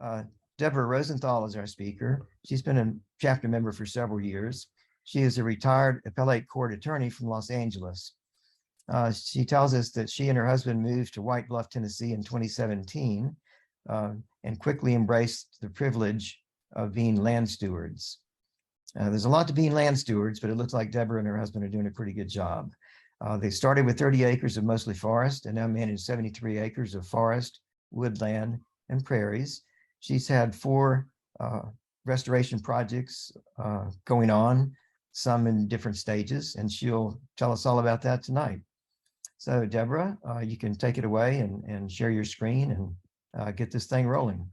Uh, Deborah Rosenthal is our speaker. She's been a chapter member for several years. She is a retired appellate court attorney from Los Angeles. She tells us that she and her husband moved to White Bluff, Tennessee in 2017 and quickly embraced the privilege of being land stewards. There's a lot to being land stewards, but it looks like Deborah and her husband are doing a pretty good job. They started with 30 acres of mostly forest and now manage 73 acres of forest, woodland, and prairies. She's had 4 restoration projects going on, some in different stages, and she'll tell us all about that tonight. So Deborah, you can take it away and share your screen and get this thing rolling.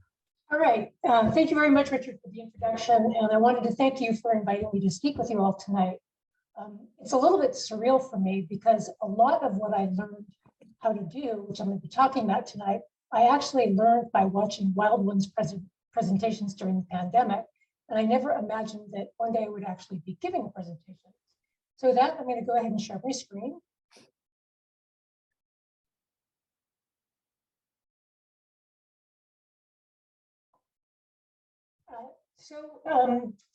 All right. Thank you very much, Richard, for the introduction. And I wanted to thank you for inviting me to speak with you all tonight. It's a little bit surreal for me because a lot of what I learned how to do, which I'm going to be talking about tonight, I actually learned by watching Wild Ones presentations during the pandemic. And I never imagined that one day I would actually be giving a presentation. So with that, I'm going to go ahead and share my screen.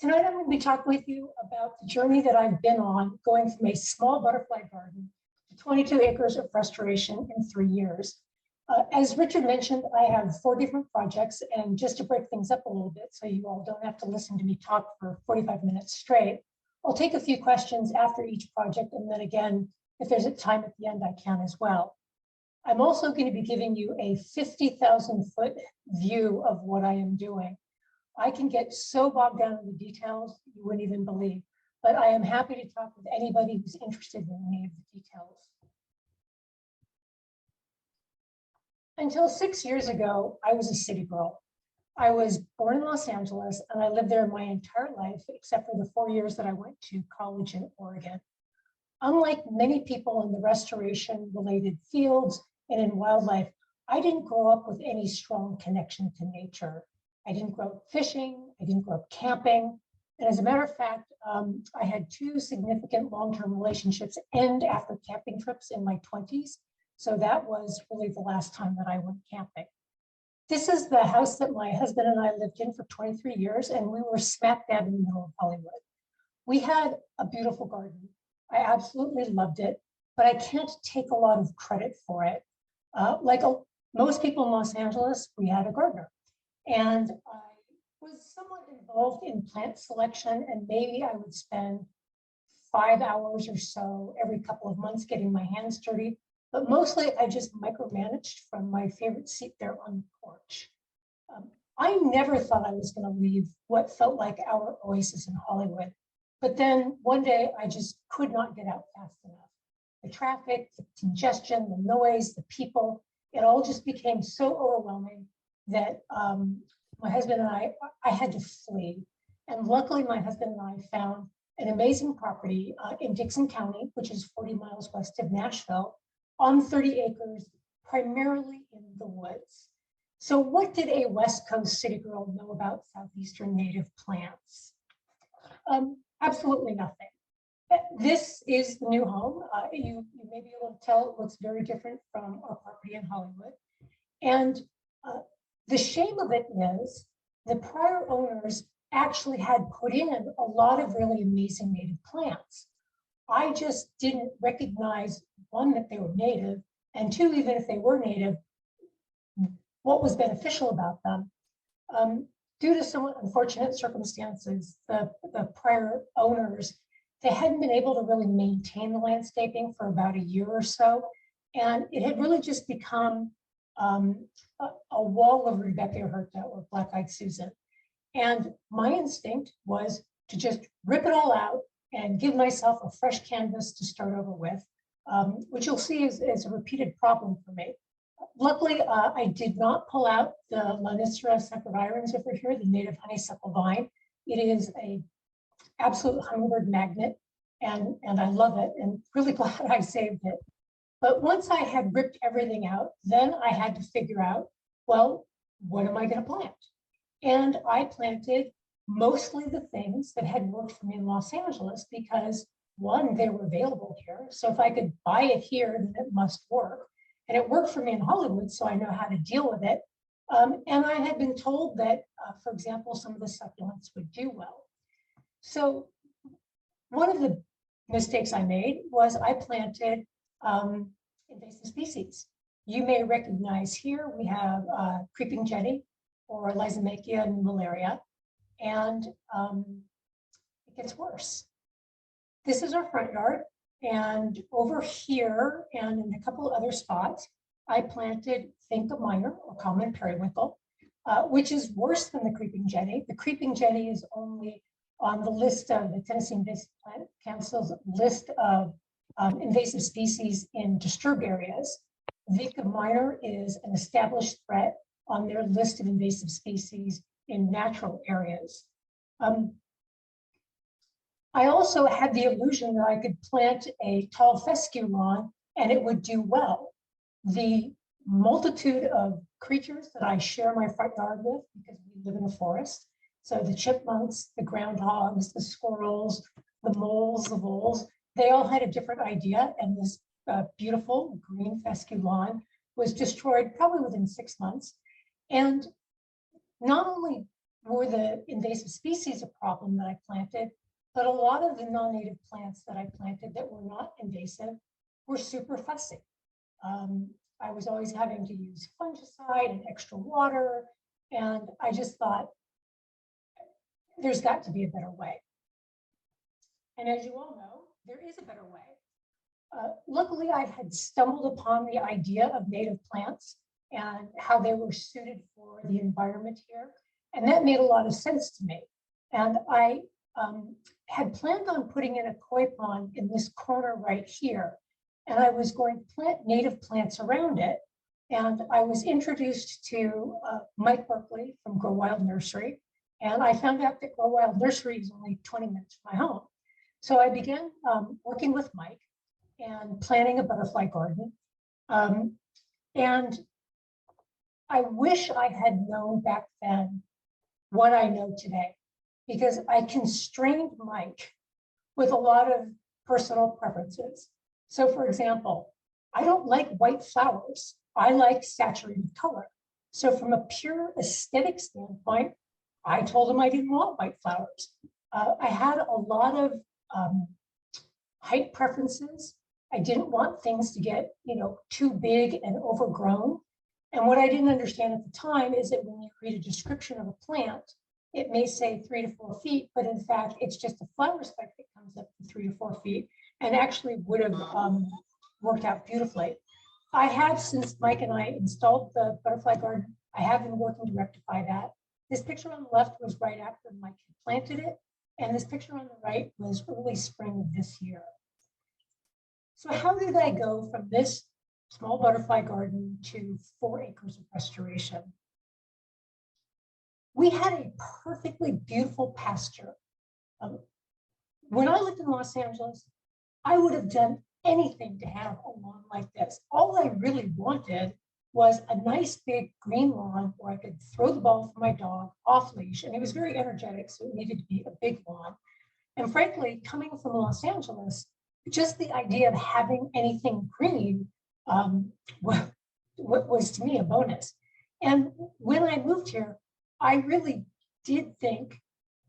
Tonight I'm going to be talking with you about the journey that I've been on, going from a small butterfly garden to 22 acres of restoration in 3 years. As Richard mentioned, I have 4 different projects, and just to break things up a little bit so you all don't have to listen to me talk for 45 minutes straight, I'll take a few questions after each project, and then again, if there's a time at the end, I can as well. I'm also going to be giving you a 50,000-foot view of what I am doing. I can get so bogged down in the details you wouldn't even believe, but I am happy to talk with anybody who's interested in any of the details. Until 6 years ago, I was a city girl. I was born in Los Angeles and I lived there my entire life, except for the 4 years that I went to college in Oregon. Unlike many people in the restoration-related fields and in wildlife, I didn't grow up with any strong connection to nature. I didn't grow up fishing, I didn't grow up camping. And as a matter of fact, I had 2 significant long-term relationships end after camping trips in my 20s. So that was really the last time that I went camping. This is the house that my husband and I lived in for 23 years, and we were smack dab in the middle of Hollywood. We had a beautiful garden. I absolutely loved it, but I can't take a lot of credit for it. Most people in Los Angeles, we had a gardener. And I was somewhat involved in plant selection, and maybe I would spend 5 hours or so every couple of months getting my hands dirty. But mostly I just micromanaged from my favorite seat there on the porch. I never thought I was going to leave what felt like our oasis in Hollywood. But then one day I just could not get out fast enough. The traffic, the congestion, the noise, the people, it all just became so overwhelming that my husband and I had to flee. And luckily my husband and I found an amazing property in Dixon County, which is 40 miles west of Nashville, on 30 acres, primarily in the woods. So what did a West Coast city girl know about Southeastern native plants? Absolutely nothing. This is the new home. You may be able to tell it looks very different from our property in Hollywood. And the shame of it is the prior owners actually had put in a lot of really amazing native plants. I just didn't recognize, 1, that they were native, and 2, even if they were native, what was beneficial about them. Due to somewhat unfortunate circumstances, the prior owners, they hadn't been able to really maintain the landscaping for about a year or so, and it had really just become a wall of Rebecca Herta or Black-Eyed Susan. And my instinct was to just rip it all out and give myself a fresh canvas to start over with, which you'll see is a repeated problem for me. Luckily, I did not pull out the Lonicera sempervirens over here, the native honeysuckle vine. It is an absolute hummingbird magnet, and I love it, and really glad I saved it. But once I had ripped everything out, then I had to figure out, well, what am I going to plant? And I planted mostly the things that had worked for me in Los Angeles because, 1, they were available here. So if I could buy it here, then it must work. And it worked for me in Hollywood, so I know how to deal with it. And I had been told that, for example, some of the succulents would do well. So one of the mistakes I made was I planted invasive species. You may recognize here we have creeping jenny or Lysomachia malaria, and it gets worse. This is our front yard, and over here and in a couple other spots, I planted Finca minor or common periwinkle, which is worse than the creeping jenny. The creeping jenny is only on the list of the Tennessee Invasive Plant Council's list of invasive species in disturbed areas. Finca minor is an established threat on their list of invasive species in natural areas. I also had the illusion that I could plant a tall fescue lawn and it would do well. The multitude of creatures that I share my front yard with, because we live in a forest, so the chipmunks, the groundhogs, the squirrels, the moles, the voles, they all had a different idea, and this beautiful green fescue lawn was destroyed probably within 6 months. And not only were the invasive species a problem that I planted, but a lot of the non-native plants that I planted that were not invasive were super fussy. I was always having to use fungicide and extra water, and I just thought, there's got to be a better way. And as you all know, there is a better way. Luckily, I had stumbled upon the idea of native plants and how they were suited for the environment here. And that made a lot of sense to me. And I had planned on putting in a koi pond in this corner right here. And I was going to plant native plants around it. And I was introduced to Mike Berkeley from Grow Wild Nursery. And I found out that Grow Wild Nursery is only 20 minutes from my home. So I began working with Mike and planting a butterfly garden. And I wish I had known back then what I know today, because I constrained Mike with a lot of personal preferences. So for example, I don't like white flowers. I like saturated color. So from a pure aesthetic standpoint, I told him I didn't want white flowers. I had a lot of height preferences. I didn't want things to get, too big and overgrown. And what I didn't understand at the time is that when you read a description of a plant, it may say 3 to 4 feet, but in fact, it's just a flower spike that comes up to 3 to 4 feet and actually would have worked out beautifully. I have, since Mike and I installed the butterfly garden, I have been working to rectify that. This picture on the left was right after Mike had planted it, and this picture on the right was early spring of this year. So how did I go from this small butterfly garden to 4 acres of restoration? We had a perfectly beautiful pasture. When I lived in Los Angeles, I would have done anything to have a lawn like this. All I really wanted was a nice big green lawn where I could throw the ball for my dog off leash. And it was very energetic, so it needed to be a big lawn. And frankly, coming from Los Angeles, just the idea of having anything green was to me a bonus. And when I moved here, I really did think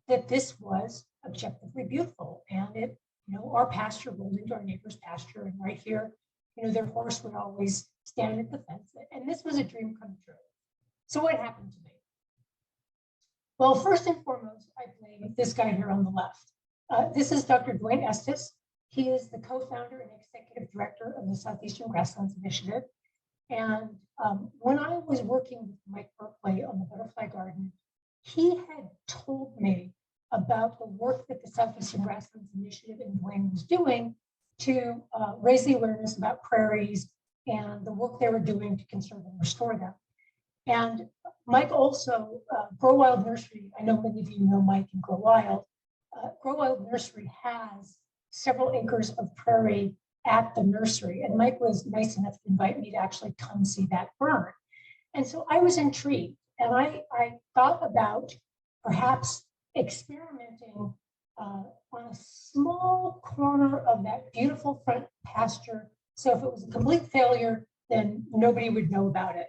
that this was objectively beautiful. And it, our pasture rolled into our neighbor's pasture, and right here, their horse would always stand at the fence. And this was a dream come true. So what happened to me? Well, first and foremost, I blame this guy here on the left. This is Dr. Dwayne Estes. He is the co-founder and executive director of the Southeastern Grasslands Initiative. And when I was working with Mike Berkeley on the butterfly garden, he had told me about the work that the Southeastern Grasslands Initiative and Dwayne was doing to raise the awareness about prairies and the work they were doing to conserve and restore them. And Mike also, Grow Wild Nursery, I know many of you know Mike and Grow Wild. Grow Wild Nursery has several acres of prairie at the nursery. And Mike was nice enough to invite me to actually come see that burn. And so I was intrigued, and I thought about perhaps experimenting on a small corner of that beautiful front pasture. So if it was a complete failure, then nobody would know about it.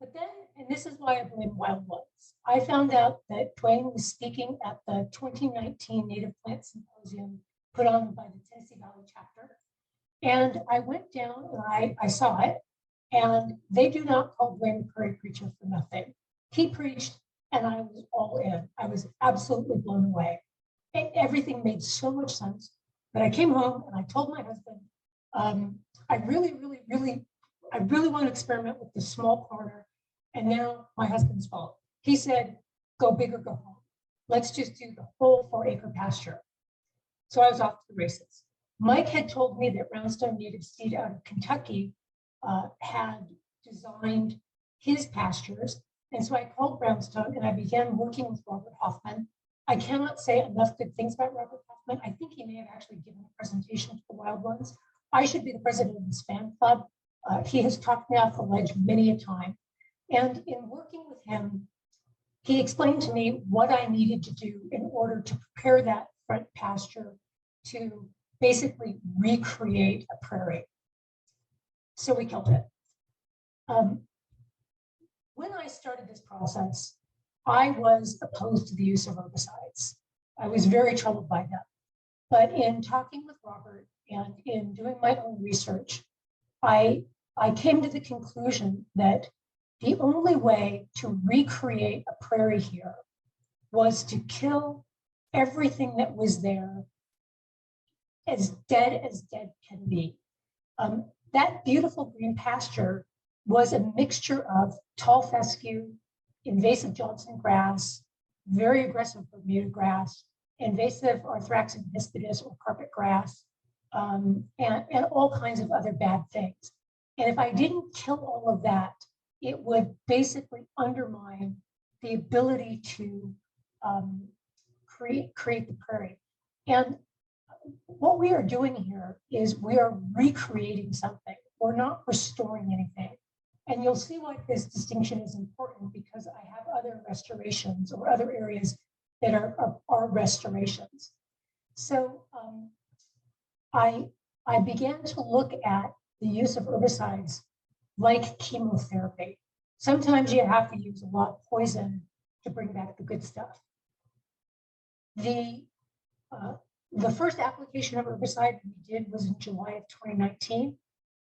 But then, and this is why I blame wild ones, I found out that Dwayne was speaking at the 2019 Native Plant Symposium put on by the Tennessee Valley chapter. And I went down and I saw it, and they do not call Dwayne a prairie preacher for nothing. He preached, and I was all in. I was absolutely blown away. Everything made so much sense. But I came home and I told my husband, I really want to experiment with the small corner. And now my husband's fault. He said, go big or go home. Let's just do the whole 4-acre pasture. So I was off to the races. Mike had told me that Roundstone Native Seed out of Kentucky had designed his pastures. And so I called Roundstone and I began working with Robert Hoffman. I cannot say enough good things about Robert Hoffman. I think he may have actually given a presentation to the wild ones. I should be the president of his fan club. He has talked me off the ledge many a time. And in working with him, he explained to me what I needed to do in order to prepare that front pasture to basically recreate a prairie. So we killed it. When I started this process, I was opposed to the use of herbicides. I was very troubled by them. But in talking with Robert and in doing my own research, I came to the conclusion that the only way to recreate a prairie here was to kill everything that was there as dead can be. That beautiful green pasture was a mixture of tall fescue, invasive Johnson grass, very aggressive Bermuda grass, invasive Arthraxis hispidus or carpet grass, and all kinds of other bad things. And if I didn't kill all of that, it would basically undermine the ability to create the prairie. And what we are doing here is we are recreating something. We're not restoring anything. And you'll see why this distinction is important, because I have other restorations or other areas that are restorations. So I began to look at the use of herbicides like chemotherapy. Sometimes you have to use a lot of poison to bring back the good stuff. The first application of herbicide we did was in July of 2019.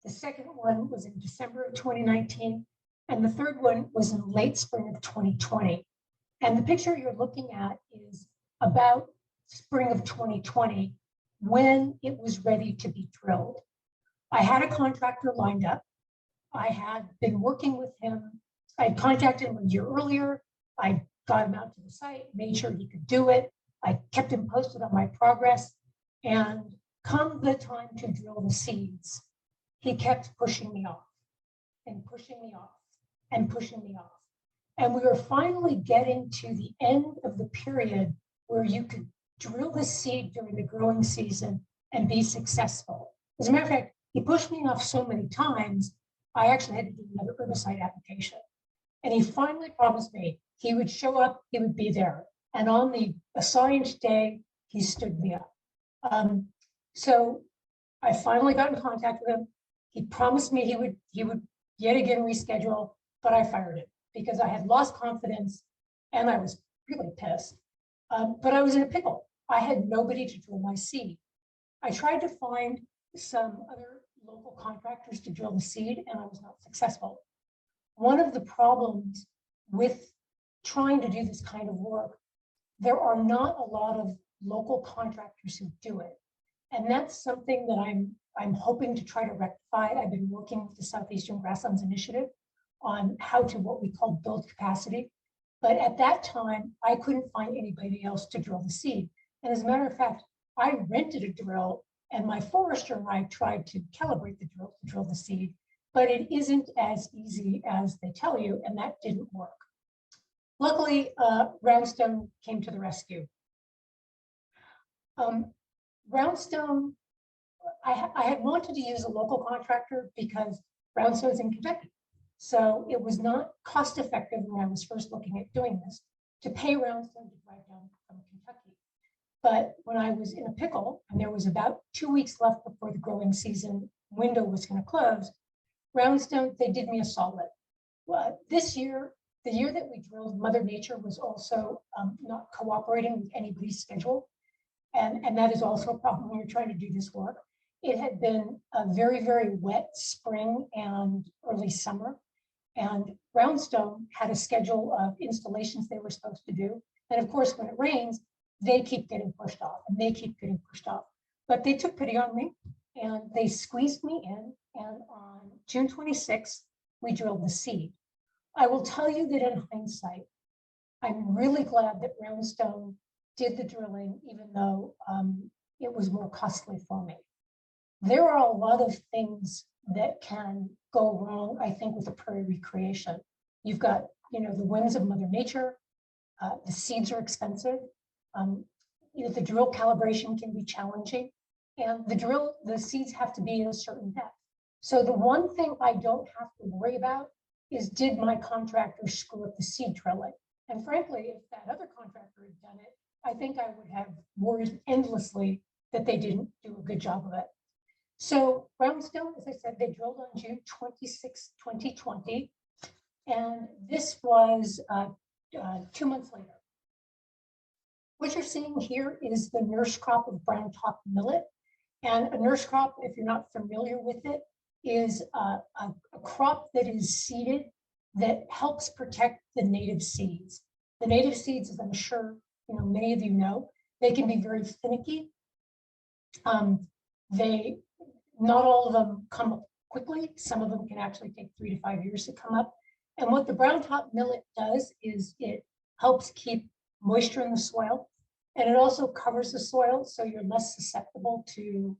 The second one was in December of 2019. And the third one was in late spring of 2020. And the picture you're looking at is about spring of 2020, when it was ready to be drilled. I had a contractor lined up. I had been working with him. I had contacted him a year earlier. I got him out to the site, made sure he could do it. I kept him posted on my progress. And come the time to drill the seeds, he kept pushing me off and pushing me off and pushing me off. And we were finally getting to the end of the period where you could drill the seed during the growing season and be successful. As a matter of fact, he pushed me off so many times, I actually had to do another herbicide application. And he finally promised me he would show up, he would be there. And on the assigned day, he stood me up. So I finally got in contact with him. He promised me he would yet again reschedule, but I fired him because I had lost confidence and I was really pissed. But I was in a pickle. I had nobody to drill my seed. I tried to find some other local contractors to drill the seed, and I was not successful. One of the problems with trying to do this kind of work, there are not a lot of local contractors who do it. And that's something that I'm hoping to try to rectify. I've been working with the Southeastern Grasslands Initiative on how to what we call build capacity. But at that time, I couldn't find anybody else to drill the seed. And as a matter of fact, I rented a drill, and my forester and I tried to calibrate the drill to drill the seed, but it isn't as easy as they tell you, and that didn't work. Luckily, Roundstone came to the rescue. Roundstone, I had wanted to use a local contractor because Roundstone's in Kentucky. So it was not cost effective when I was first looking at doing this to pay Roundstone to drive down from Kentucky. But when I was in a pickle and there was about 2 weeks left before the growing season window was going to close, Roundstone, they did me a solid. Well, this year, the year that we drilled, Mother Nature was also not cooperating with anybody's schedule. And that is also a problem when you're trying to do this work. It had been a very, very wet spring and early summer. And Brownstone had a schedule of installations they were supposed to do. And of course, when it rains, they keep getting pushed off and they keep getting pushed off. But they took pity on me and they squeezed me in. And on June 26th, we drilled the seed. I will tell you that in hindsight, I'm really glad that Brownstone did the drilling, even though it was more costly for me. There are a lot of things that can go wrong, I think, with a prairie recreation. You've got, the whims of Mother Nature. The seeds are expensive. The drill calibration can be challenging, and the seeds have to be at a certain depth. So the one thing I don't have to worry about is, did my contractor screw up the seed drilling? And frankly, if that other contractor had done it, I think I would have worried endlessly that they didn't do a good job of it. So Brownstone, as I said, they drilled on June 26, 2020. And this was 2 months later. What you're seeing here is the nurse crop of brown top millet. And a nurse crop, if you're not familiar with it, is a crop that is seeded that helps protect the native seeds. The native seeds, as I'm sure many of you know, they can be very finicky. Not all of them come up quickly. Some of them can actually take 3 to 5 years to come up. And what the brown top millet does is it helps keep moisture in the soil, and it also covers the soil so you're less susceptible to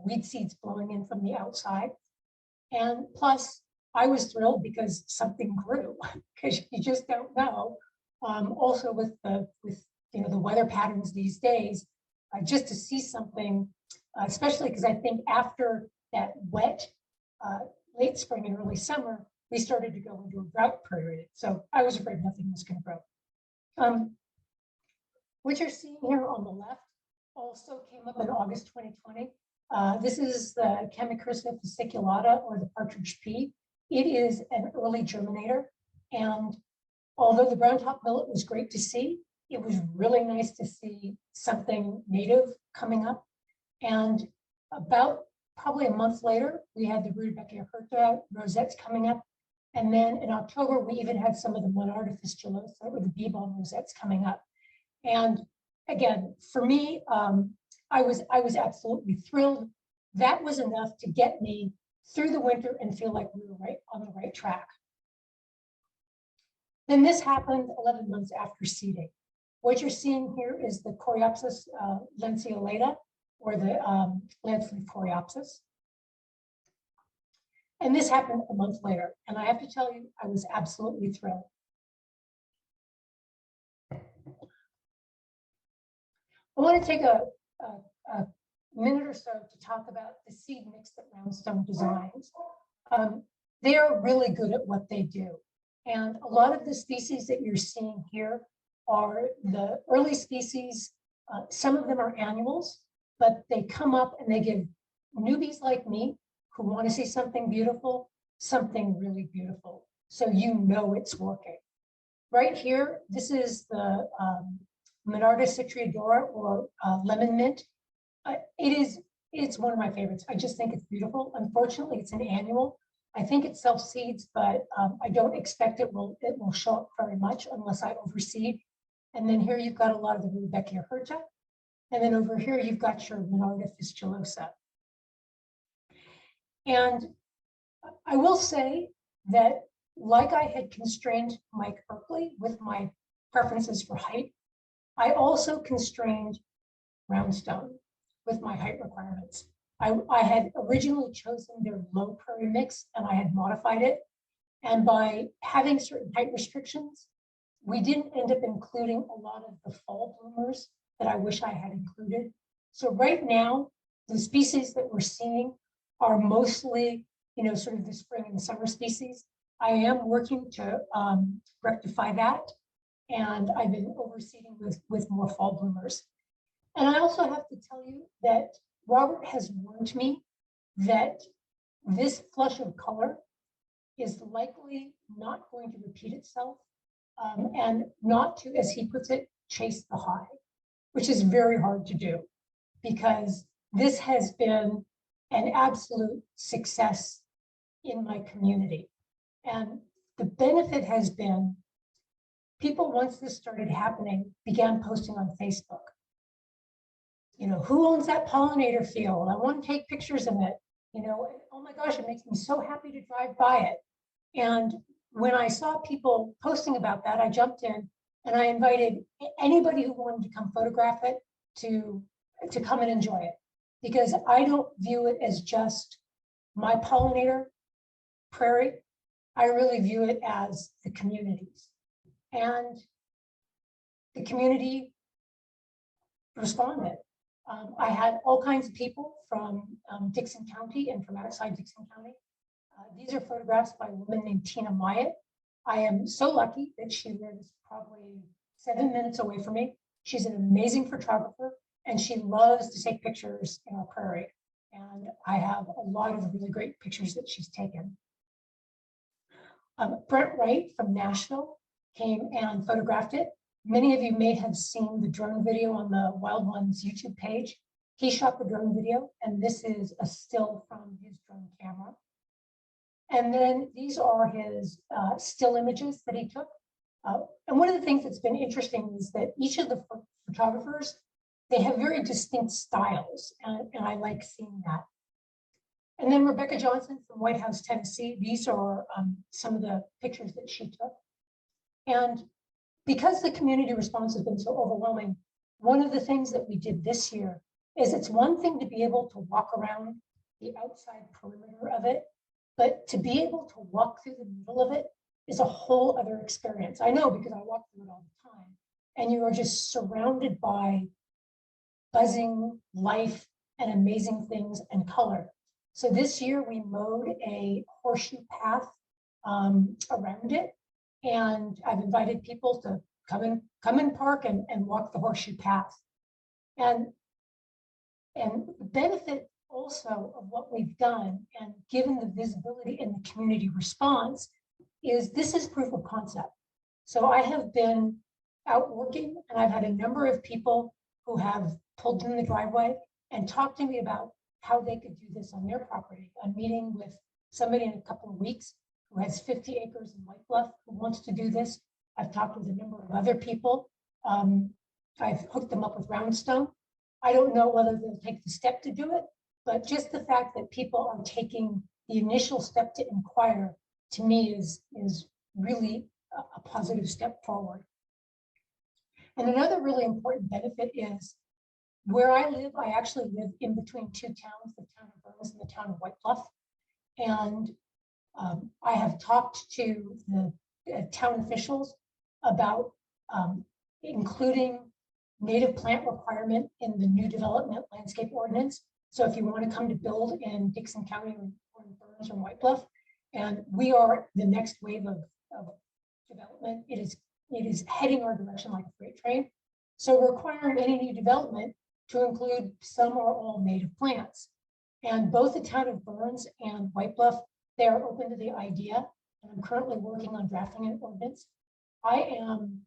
weed seeds blowing in from the outside. And plus, I was thrilled because something grew, because you just don't know. Also with the weather patterns these days, just to see something, especially because I think after that wet late spring and early summer, we started to go into a drought period. So I was afraid nothing was going to grow. What you're seeing here on the left also came up in August 2020. This is the Chemicrysta fasciculata, or the partridge pea. It is an early germinator. And although the brown top millet was great to see, it was really nice to see something native coming up. And about probably a month later, we had the Rudbeckia hirta rosettes coming up. And then in October, we even had some of the Monarda fistulosa, or the bee balm rosettes coming up. And again, for me, I was absolutely thrilled. That was enough to get me through the winter and feel like we were right on the right track. Then this happened 11 months after seeding. What you're seeing here is the Coreopsis lanceolata, or the lance leaf Coreopsis. And this happened a month later. And I have to tell you, I was absolutely thrilled. I want to take a minute or so to talk about the seed mix that Brownstone designs. They are really good at what they do. And a lot of the species that you're seeing here are the early species. Some of them are annuals, but they come up and they give newbies like me who want to see something beautiful, something really beautiful. So it's working. Right here, this is the Monarda citriodora, or lemon mint. It's one of my favorites. I just think it's beautiful. Unfortunately, it's an annual. I think it self-seeds, but I don't expect it will show up very much unless I overseed. And then here you've got a lot of the Rudbeckia hirta. And then over here, you've got your Monarda fistulosa. And I will say that, like I had constrained Mike Berkeley with my preferences for height, I also constrained Brownstone with my height requirements. I had originally chosen their low prairie mix, and I had modified it. And by having certain height restrictions, we didn't end up including a lot of the fall bloomers that I wish I had included. So right now, the species that we're seeing are mostly, sort of the spring and summer species. I am working to rectify that. And I've been overseeding with more fall bloomers. And I also have to tell you that Robert has warned me that this flush of color is likely not going to repeat itself, and not to, as he puts it, chase the high, which is very hard to do because this has been an absolute success in my community. And the benefit has been people, once this started happening, began posting on Facebook. You know, who owns that pollinator field? I want to take pictures of it. You know, oh my gosh, it makes me so happy to drive by it. And when I saw people posting about that, I jumped in and I invited anybody who wanted to come photograph it to come and enjoy it. Because I don't view it as just my pollinator prairie. I really view it as the community's. And the community responded. I had all kinds of people from Dixon County and from outside Dixon County. These are photographs by a woman named Tina Myatt. I am so lucky that she lives probably 7 minutes away from me. She's an amazing photographer and she loves to take pictures in our prairie. And I have a lot of really great pictures that she's taken. Brent Wright from Nashville came and photographed it. Many of you may have seen the drone video on the Wild Ones YouTube page. He shot the drone video, and this is a still from his drone camera. And then these are his still images that he took. And one of the things that's been interesting is that each of the photographers, they have very distinct styles, and I like seeing that. And then Rebecca Johnson from White House, Tennessee. These are some of the pictures that she took. And because the community response has been so overwhelming, one of the things that we did this year is it's one thing to be able to walk around the outside perimeter of it, but to be able to walk through the middle of it is a whole other experience. I know because I walk through it all the time, and you are just surrounded by buzzing life and amazing things and color. So this year we mowed a horseshoe path around it. And I've invited people to come and park and walk the horseshoe path. And the benefit also of what we've done, and given the visibility and the community response, is this is proof of concept. So I have been out working and I've had a number of people who have pulled in the driveway and talked to me about how they could do this on their property. I'm meeting with somebody in a couple of weeks who has 50 acres in White Bluff who wants to do this. I've talked with a number of other people. I've hooked them up with Roundstone. I don't know whether they'll take the step to do it, but just the fact that people are taking the initial step to inquire, to me is really a positive step forward. And another really important benefit is where I live. I actually live in between two towns, the town of Burns and the town of White Bluff. And I have talked to the town officials about including native plant requirement in the new development landscape ordinance. So if you want to come to build in Dixon County or in Burns or White Bluff, and we are the next wave of development, it is heading our direction like a freight train. So requiring any new development to include some or all native plants. And both the town of Burns and White Bluff, they are open to the idea, and I'm currently working on drafting an ordinance. I am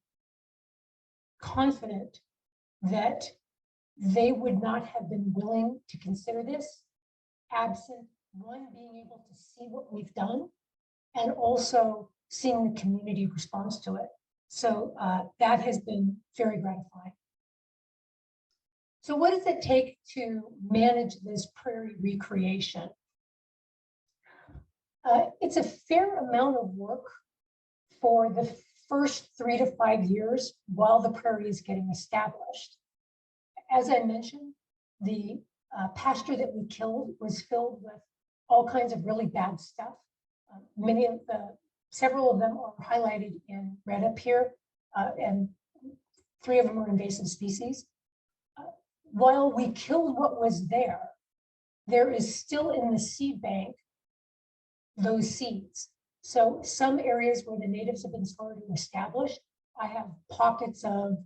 confident that they would not have been willing to consider this absent one, being able to see what we've done, and also seeing the community response to it. So that has been very gratifying. So what does it take to manage this prairie recreation? It's a fair amount of work for the first 3 to 5 years while the prairie is getting established. As I mentioned, the pasture that we killed was filled with all kinds of really bad stuff. Several of them are highlighted in red up here, and 3 of them are invasive species. While we killed what was there, there is still in the seed bank those seeds. So some areas where the natives have been slower to establish, I have pockets of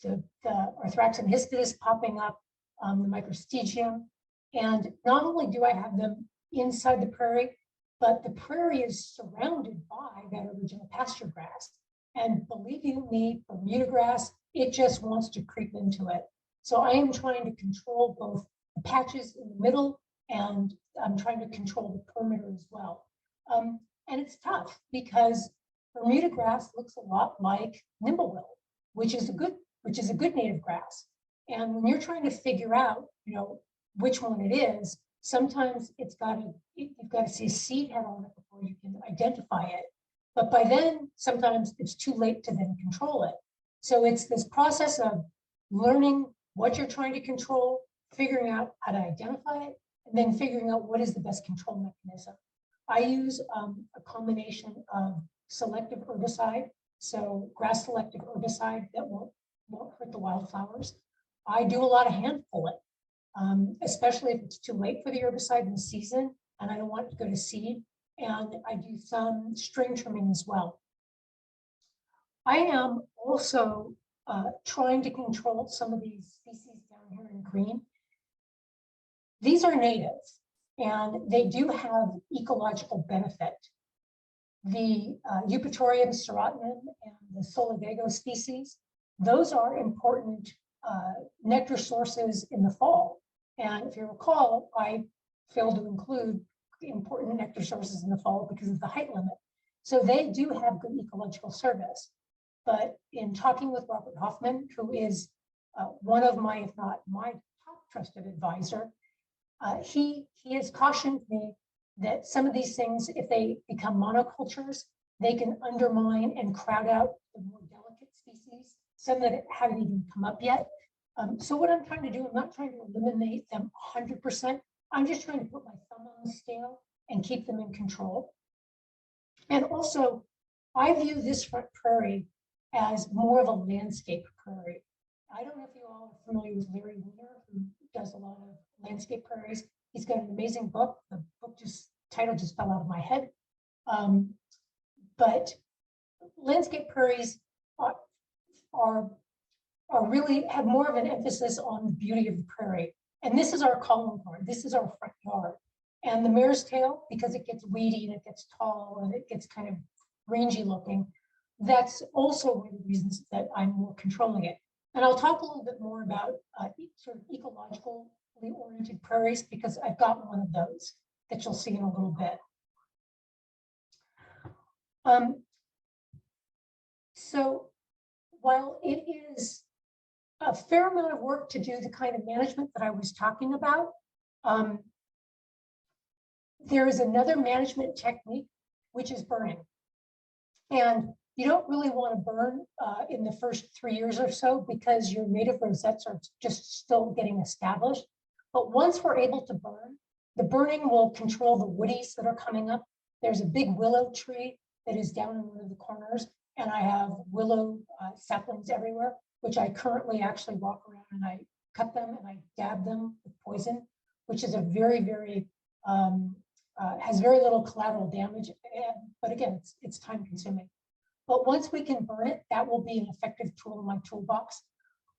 the Arthraxum hispidus popping up, the microstegium. And not only do I have them inside the prairie, but the prairie is surrounded by that original pasture grass. And believe you me, Bermuda grass, it just wants to creep into it. So I am trying to control both the patches in the middle, and I'm trying to control the perimeter as well. And it's tough because Bermuda grass looks a lot like nimblewill, which is a good native grass. And when you're trying to figure out, which one it is, sometimes you've got to see a seed head on it before you can identify it. But by then, sometimes it's too late to then control it. So it's this process of learning what you're trying to control, figuring out how to identify it, and then figuring out what is the best control mechanism. I use a combination of selective herbicide, so grass selective herbicide that won't hurt the wildflowers. I do a lot of hand pulling, especially if it's too late for the herbicide in the season and I don't want it to go to seed. And I do some string trimming as well. I am also trying to control some of these species down here in green. These are native and they do have ecological benefit. The Eupatorium serotinum and the Solidago species, those are important nectar sources in the fall. And if you recall, I failed to include important nectar sources in the fall because of the height limit. So they do have good ecological service. But in talking with Robert Hoffman, who is one of my, if not my top trusted advisor, he has cautioned me that some of these things, if they become monocultures, they can undermine and crowd out the more delicate species, some that haven't even come up yet. So what I'm trying to do, I'm not trying to eliminate them 100%. I'm just trying to put my thumb on the scale and keep them in control. And also, I view this front prairie as more of a landscape prairie. I don't know if you all are familiar with Larry Wiener, who does a lot of landscape prairies. He's got an amazing book. The book title just fell out of my head. But landscape prairies are really have more of an emphasis on the beauty of the prairie. And this is our calling card. This is our front yard. And the mare's tail, because it gets weedy and it gets tall and it gets kind of rangy looking, that's also one of the reasons that I'm more controlling it. And I'll talk a little bit more about sort of ecologically oriented prairies, because I've got one of those that you'll see in a little bit. So while it is a fair amount of work to do the kind of management that I was talking about, there is another management technique, which is burning. And you don't really want to burn in the first 3 years or so, because your native rosettes are just still getting established. But once we're able to burn, the burning will control the woodies that are coming up. There's a big willow tree that is down in one of the corners, and I have willow saplings everywhere, which I currently actually walk around and I cut them and I dab them with poison, which is a very, very, has very little collateral damage. But again, it's time consuming. But once we can burn it, that will be an effective tool in my toolbox.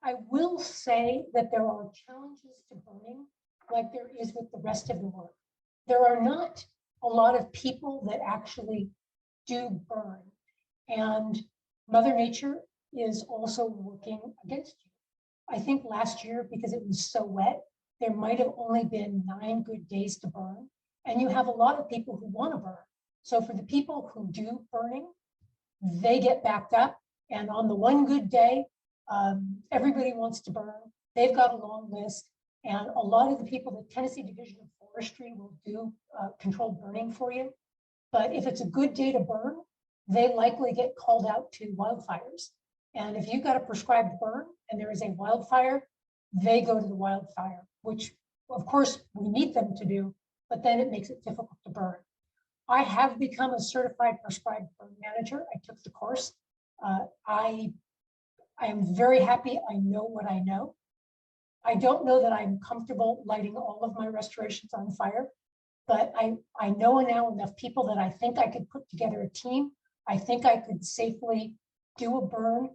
I will say that there are challenges to burning, like there is with the rest of the work. There are not a lot of people that actually do burn. And Mother Nature is also working against you. I think last year, because it was so wet, there might have only been 9 good days to burn. And you have a lot of people who want to burn. So for the people who do burning, they get backed up. And on the one good day, everybody wants to burn. They've got a long list. And a lot of the people, the Tennessee Division of Forestry will do controlled burning for you. But if it's a good day to burn, they likely get called out to wildfires. And if you've got a prescribed burn and there is a wildfire, they go to the wildfire, which of course we need them to do, but then it makes it difficult to burn. I have become a certified prescribed burn manager. I took the course. I am very happy. I know what I know. I don't know that I'm comfortable lighting all of my restorations on fire, but I know now enough people that I think I could put together a team. I think I could safely do a burn,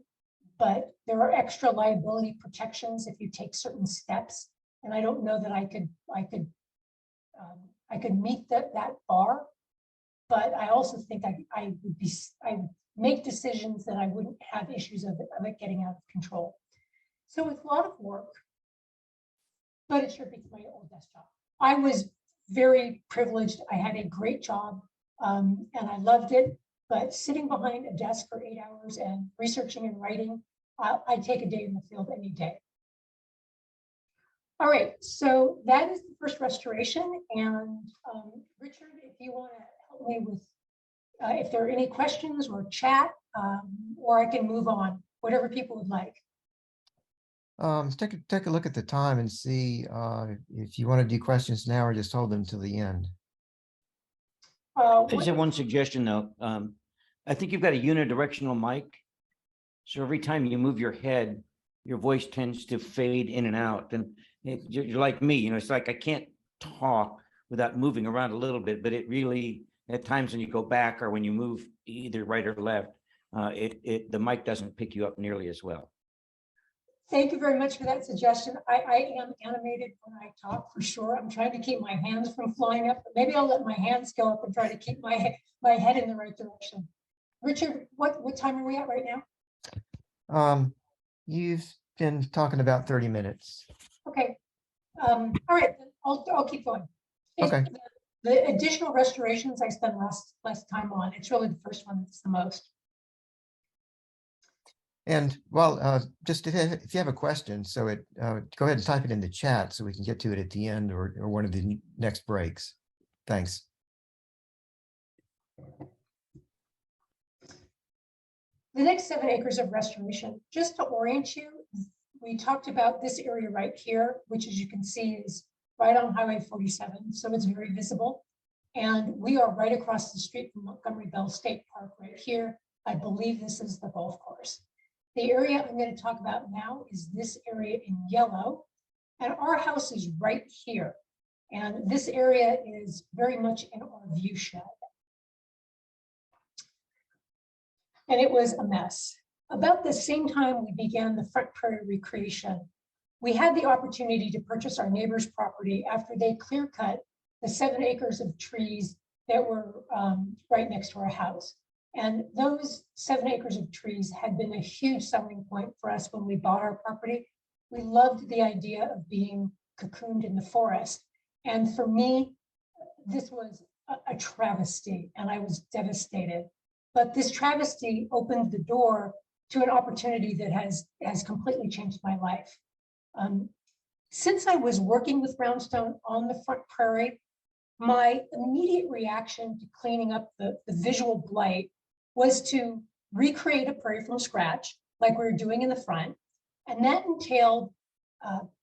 but there are extra liability protections if you take certain steps. And I don't know that I could meet that bar. but I also think I would make decisions that I wouldn't have issues of it getting out of control. So it's a lot of work, but it sure beats my old desk job. I was very privileged. I had a great job, and I loved it. But sitting behind a desk for 8 hours and researching and writing, I'd take a day in the field any day. All right, so that is the first restoration. And Richard, if you want to help me with if there are any questions or chat, or I can move on, whatever people would like. Take a look at the time and see if you want to do questions now or just hold them till the end. I just have one suggestion though. I think you've got a unidirectional mic. So every time you move your head, your voice tends to fade in and out. And you're like me, you know, it's like I can't talk without moving around a little bit, but it really, at times when you go back or when you move either right or left, the mic doesn't pick you up nearly as well. Thank you very much for that suggestion. I am animated when I talk, for sure. I'm trying to keep my hands from flying up, but maybe I'll let my hands go up and try to keep my head in the right direction. Richard, what time are we at right now? You've been talking about 30 minutes. Okay. All right, I'll keep going. Okay. The additional restorations I spent less time on, it's really the first one that's the most. And well, just if you have a question, so go ahead and type it in the chat so we can get to it at the end or one of the next breaks. Thanks. The next 7 acres of restoration, just to orient you, we talked about this area right here, which as you can see is right on Highway 47, so it's very visible. And we are right across the street from Montgomery Bell State Park right here. I believe this is the golf course. The area I'm going to talk about now is this area in yellow, and our house is right here. And this area is very much in our view shed. And it was a mess. About the same time we began the Front Prairie recreation, we had the opportunity to purchase our neighbor's property after they clear cut the 7 acres of trees that were right next to our house. And those 7 acres of trees had been a huge selling point for us when we bought our property. We loved the idea of being cocooned in the forest. And for me, this was a travesty, and I was devastated. But this travesty opened the door to an opportunity that has completely changed my life. Since I was working with Brownstone on the Front Prairie, my immediate reaction to cleaning up the visual blight was to recreate a prairie from scratch, like we were doing in the front. And that entailed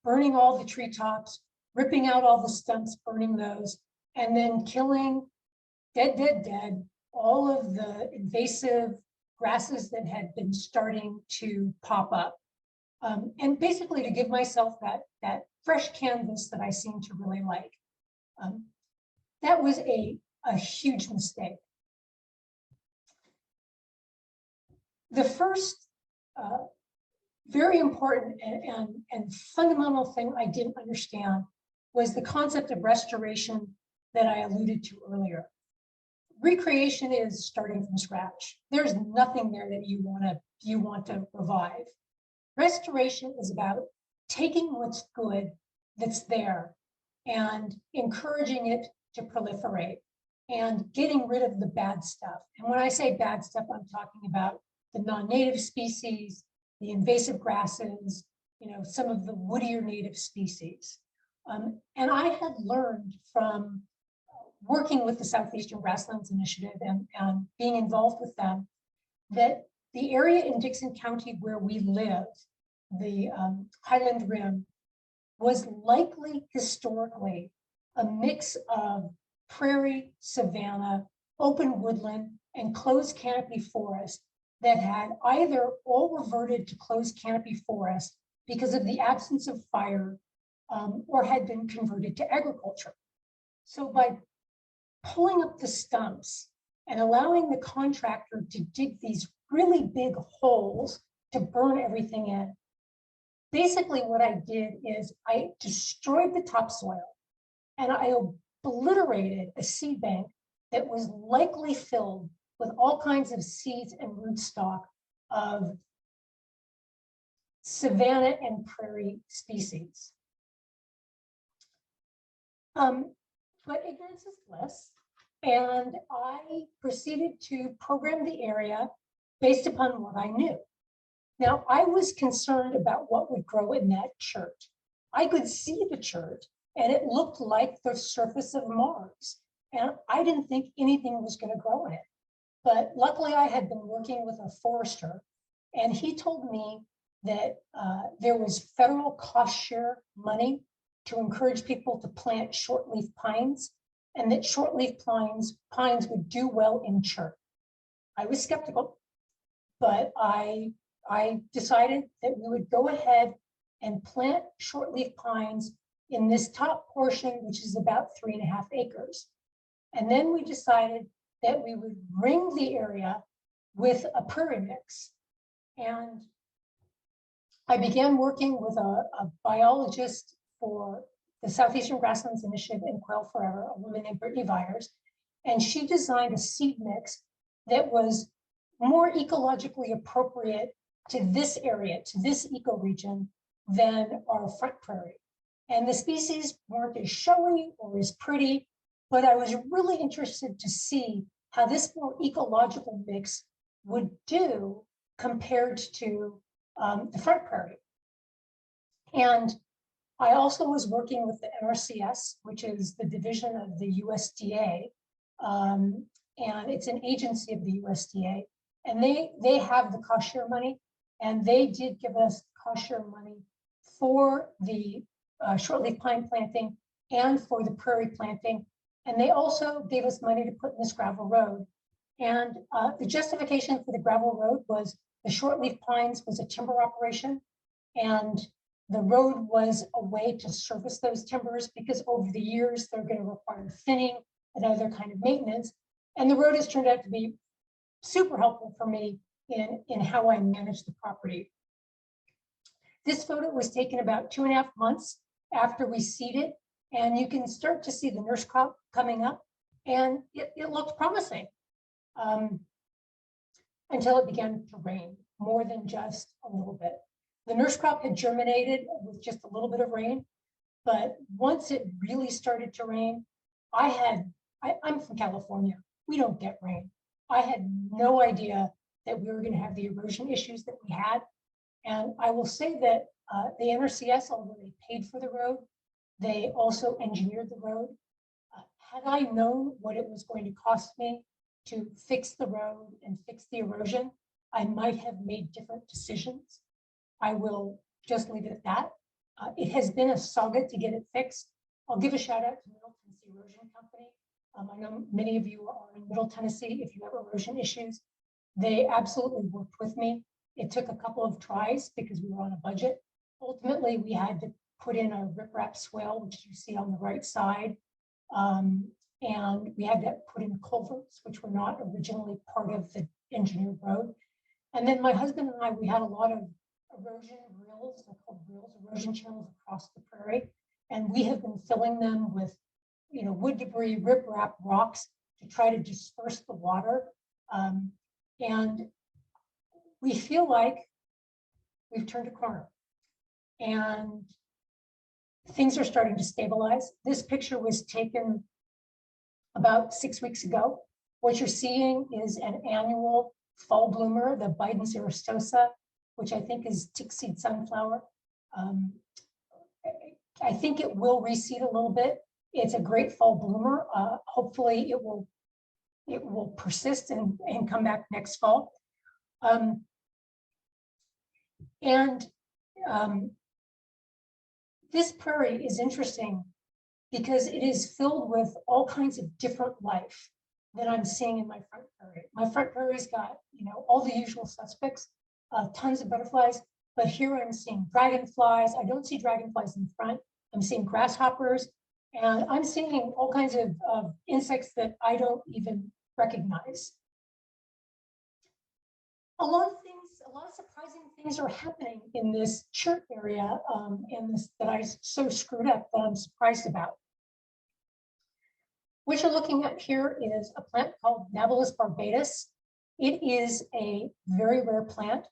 burning all the treetops, ripping out all the stumps, burning those, and then killing dead, all of the invasive grasses that had been starting to pop up. And basically to give myself that fresh canvas that I seem to really like. That was a huge mistake. The first very important and fundamental thing I didn't understand was the concept of restoration that I alluded to earlier. Recreation is starting from scratch. There's nothing there that you want to revive. Restoration is about taking what's good that's there and encouraging it to proliferate and getting rid of the bad stuff. And when I say bad stuff, I'm talking about the non-native species, the invasive grasses, some of the woodier native species. And I had learned from working with the Southeastern Grasslands Initiative and being involved with them, that the area in Dixon County where we live, the Highland Rim, was likely historically a mix of prairie, savanna, open woodland, and closed canopy forest that had either all reverted to closed canopy forest because of the absence of fire, or had been converted to agriculture. So by pulling up the stumps and allowing the contractor to dig these really big holes to burn everything in, basically what I did is I destroyed the topsoil and I obliterated a seed bank that was likely filled with all kinds of seeds and rootstock of savanna and prairie species. But ignorance is bliss, and I proceeded to program the area based upon what I knew. Now, I was concerned about what would grow in that chert. I could see the chert, and it looked like the surface of Mars, and I didn't think anything was going to grow in it. But luckily, I had been working with a forester, and he told me that there was federal cost share money to encourage people to plant shortleaf pines, and that shortleaf pines would do well in chert. I was skeptical, but I decided that we would go ahead and plant shortleaf pines in this top portion, which is about 3.5 acres. And then we decided that we would ring the area with a prairie mix. And I began working with a biologist for the Southeastern Grasslands Initiative in Quail Forever, a woman named Brittany Vyers, and she designed a seed mix that was more ecologically appropriate to this area, to this ecoregion, than our front prairie. And the species weren't as showy or as pretty, but I was really interested to see how this more ecological mix would do compared to the front prairie. And I also was working with the NRCS, which is the division of the USDA, and it's an agency of the USDA. And they have the cost share money, and they did give us cost share money for the shortleaf pine planting and for the prairie planting. And they also gave us money to put in this gravel road. And the justification for the gravel road was the shortleaf pines was a timber operation, and the road was a way to service those timbers, because over the years they're going to require thinning and other kind of maintenance. And the road has turned out to be super helpful for me in how I manage the property. This photo was taken about 2.5 months after we seeded, and you can start to see the nurse crop coming up, and it looked promising until it began to rain, more than just a little bit. The nurse crop had germinated with just a little bit of rain, but once it really started to rain, I'm from California. We don't get rain. I had no idea that we were going to have the erosion issues that we had. And I will say that the NRCS, although they paid for the road, they also engineered the road. Had I known what it was going to cost me to fix the road and fix the erosion, I might have made different decisions. I will just leave it at that. It has been a saga to get it fixed. I'll give a shout out to Middle Tennessee Erosion Company. I know many of you are in Middle Tennessee. If you have erosion issues, they absolutely worked with me. It took a couple of tries because we were on a budget. Ultimately, we had to put in a riprap swale, which you see on the right side. And we had to put in culverts, which were not originally part of the engineered road. And then my husband and I, we had a lot of erosion rills, they're called rills, erosion channels across the prairie. And we have been filling them with, wood debris, riprap, rocks to try to disperse the water. And we feel like we've turned a corner and things are starting to stabilize. This picture was taken about 6 weeks ago. What you're seeing is an annual fall bloomer, the Biden xeristosa, which I think is tick-seed sunflower. I think it will reseed a little bit. It's a great fall bloomer. Hopefully it will persist and come back next fall. This prairie is interesting because it is filled with all kinds of different life that I'm seeing in my front prairie. My front prairie's got, all the usual suspects, tons of butterflies, but here I'm seeing dragonflies. I don't see dragonflies in front. I'm seeing grasshoppers, and I'm seeing all kinds of insects that I don't even recognize. A lot of surprising things are happening in this chert area, and this that I so screwed up that I'm surprised about. What you're looking at here is a plant called Nabilis barbatus. It is a very rare plant.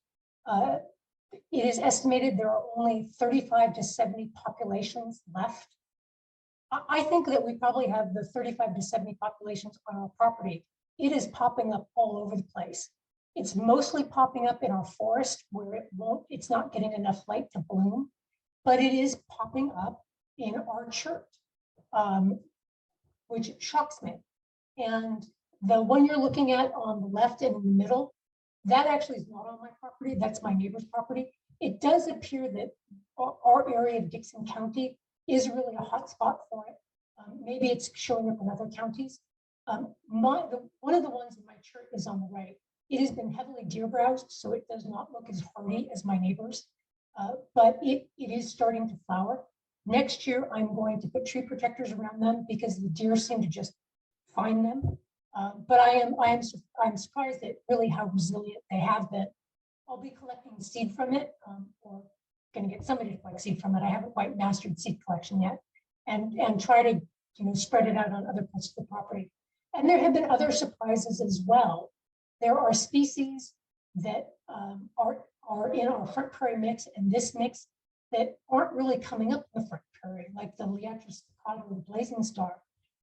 It is estimated there are only 35 to 70 populations left. I think that we probably have the 35 to 70 populations on our property. It is popping up all over the place. It's mostly popping up in our forest where it's not getting enough light to bloom, but it is popping up in our church, which shocks me. And the one you're looking at on the left and in the middle, that actually is not on my property. That's my neighbor's property. It does appear that our area of Dixon County is really a hot spot for it. Maybe it's showing up in other counties. One of the ones in my church is on the right. It has been heavily deer browsed, so it does not look as hardy as my neighbors, but it is starting to flower. Next year, I'm going to put tree protectors around them because the deer seem to just find them. But I'm surprised at really how resilient they have been. I'll be collecting seed from it, or going to get somebody to collect seed from it. I haven't quite mastered seed collection yet, and try to spread it out on other parts of the property. And there have been other surprises as well. There are species that are in our front prairie mix and this mix that aren't really coming up in the front prairie, like the Liatris or the blazing star.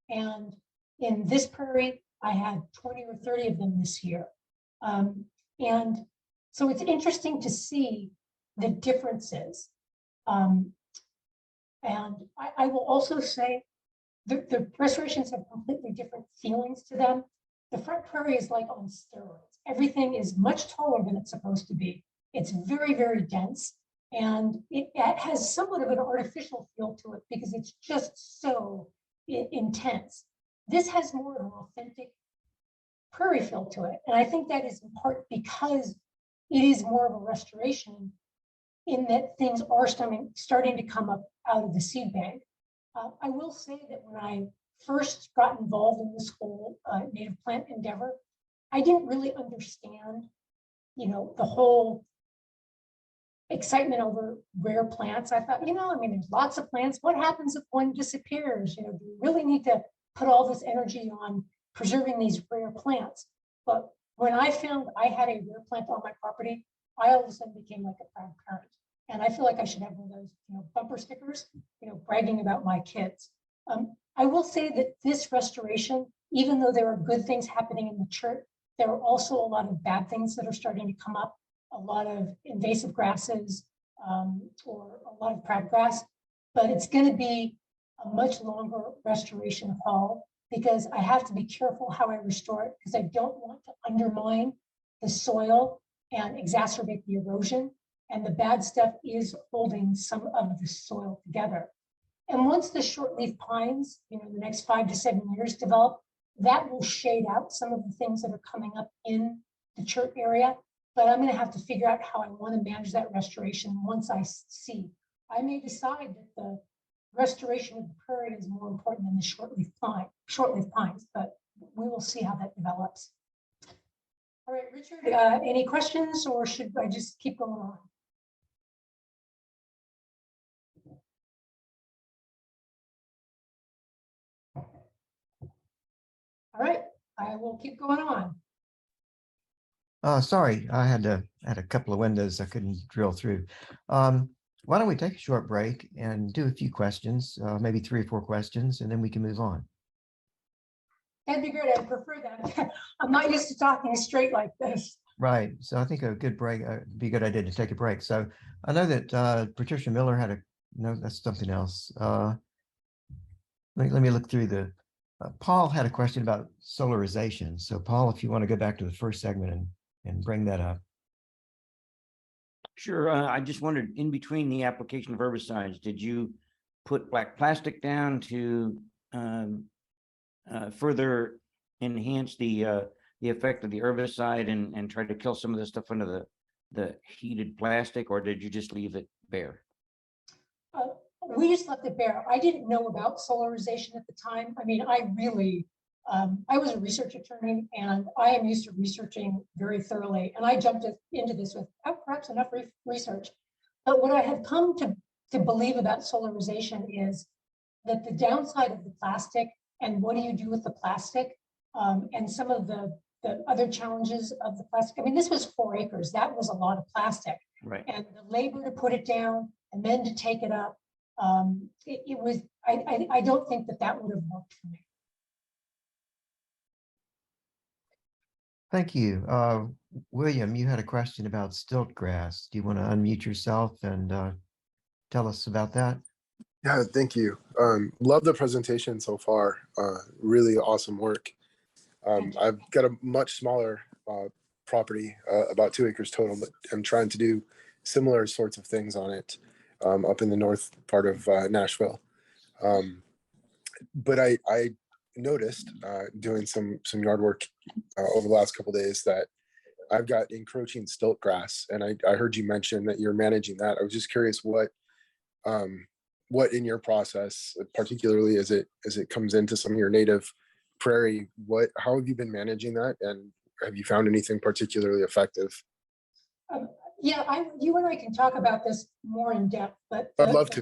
And in this prairie, I had 20 or 30 of them this year. And so it's interesting to see the differences. And I will also say the restorations have completely different feelings to them. The front prairie is like on steroids. Everything is much taller than it's supposed to be. It's very, very dense. And it has somewhat of an artificial feel to it because it's just so intense. This has more of an authentic prairie feel to it. And I think that is in part because it is more of a restoration in that things are starting to come up out of the seed bank. I will say that when I first got involved in this whole native plant endeavor, I didn't really understand, the whole excitement over rare plants. I thought, there's lots of plants. What happens if one disappears? Do you really need to put all this energy on preserving these rare plants? But when I found I had a rare plant on my property, I all of a sudden became like a proud parent. And I feel like I should have one of those, bumper stickers, bragging about my kids. I will say that this restoration, even though there are good things happening in the church, there are also a lot of bad things that are starting to come up, a lot of invasive grasses, or a lot of crabgrass, but it's going to be a much longer restoration haul because I have to be careful how I restore it because I don't want to undermine the soil and exacerbate the erosion. And the bad stuff is holding some of the soil together. And once the shortleaf pines, the next 5 to 7 years develop, that will shade out some of the things that are coming up in the church area. But I'm going to have to figure out how I want to manage that restoration once I see. I may decide that the restoration of the prairie is more important than the shortleaf pines, but we will see how that develops. All right, Richard, any questions or should I just keep going on? All right, I will keep going on. Sorry, I had a couple of windows I couldn't drill through. Why don't we take a short break and do a few questions, maybe 3 or 4 questions, and then we can move on. That'd be great. I prefer that. I'm not used to talking straight like this. Right. So I think a good break would be a good idea to take a break. So I know that Patricia Miller had no, that's something else. Let me look through the. Paul had a question about solarization. So Paul, if you want to go back to the first segment and bring that up. Sure. I just wondered, in between the application of herbicides, did you put black plastic down to further enhance the effect of the herbicide and try to kill some of the stuff under the heated plastic, or did you just leave it bare? We just left it bare. I didn't know about solarization at the time. I mean, I really, I was a research attorney and I am used to researching very thoroughly. And I jumped into this with perhaps enough research. But what I have come to believe about solarization is that the downside of the plastic and what do you do with the plastic? And some of the other challenges of the plastic. I mean, this was 4 acres. That was a lot of plastic. Right. And the labor to put it down and then to take it up, it was, I don't think that would have worked for me. Thank you. William, you had a question about stilt grass. Do you want to unmute yourself and tell us about that? Yeah, thank you. Love the presentation so far. Really awesome work. I've got a much smaller property, about 2 acres total, but I'm trying to do similar sorts of things on it up in the north part of Nashville. But I noticed doing some yard work over the last couple of days that I've got encroaching stilt grass, and I heard you mention that you're managing that. I was just curious what in your process, particularly as it comes into some of your native prairie, how have you been managing that, and have you found anything particularly effective? Yeah, you and I can talk about this more in depth, but I'd love to.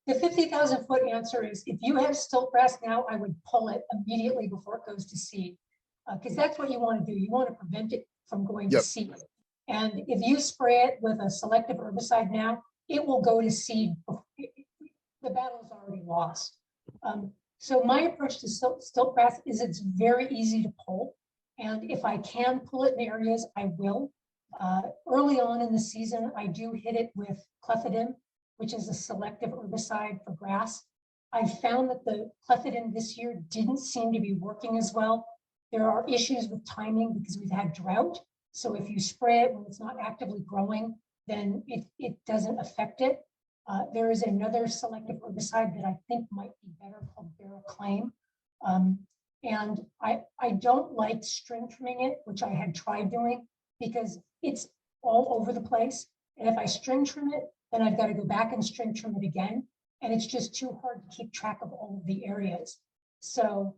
The 50,000 foot answer is, if you have stilt grass now, I would pull it immediately before it goes to seed, because that's what you want to do. You want to prevent it from going to seed. And if you spray it with a selective herbicide now, it will go to seed. The battle is already lost. So my approach to stilt grass is it's very easy to pull. And if I can pull it in areas, I will. Early on in the season, I do hit it with clethodim, which is a selective herbicide for grass. I found that the clethodim this year didn't seem to be working as well. There are issues with timing because we've had drought. So if you spray it when it's not actively growing, then it doesn't affect it. There is another selective herbicide that I think might be better called Baroclame. And I don't like string trimming it, which I had tried doing, because it's all over the place. And if I string trim it, then I've got to go back and string trim it again. And it's just too hard to keep track of all of the areas. So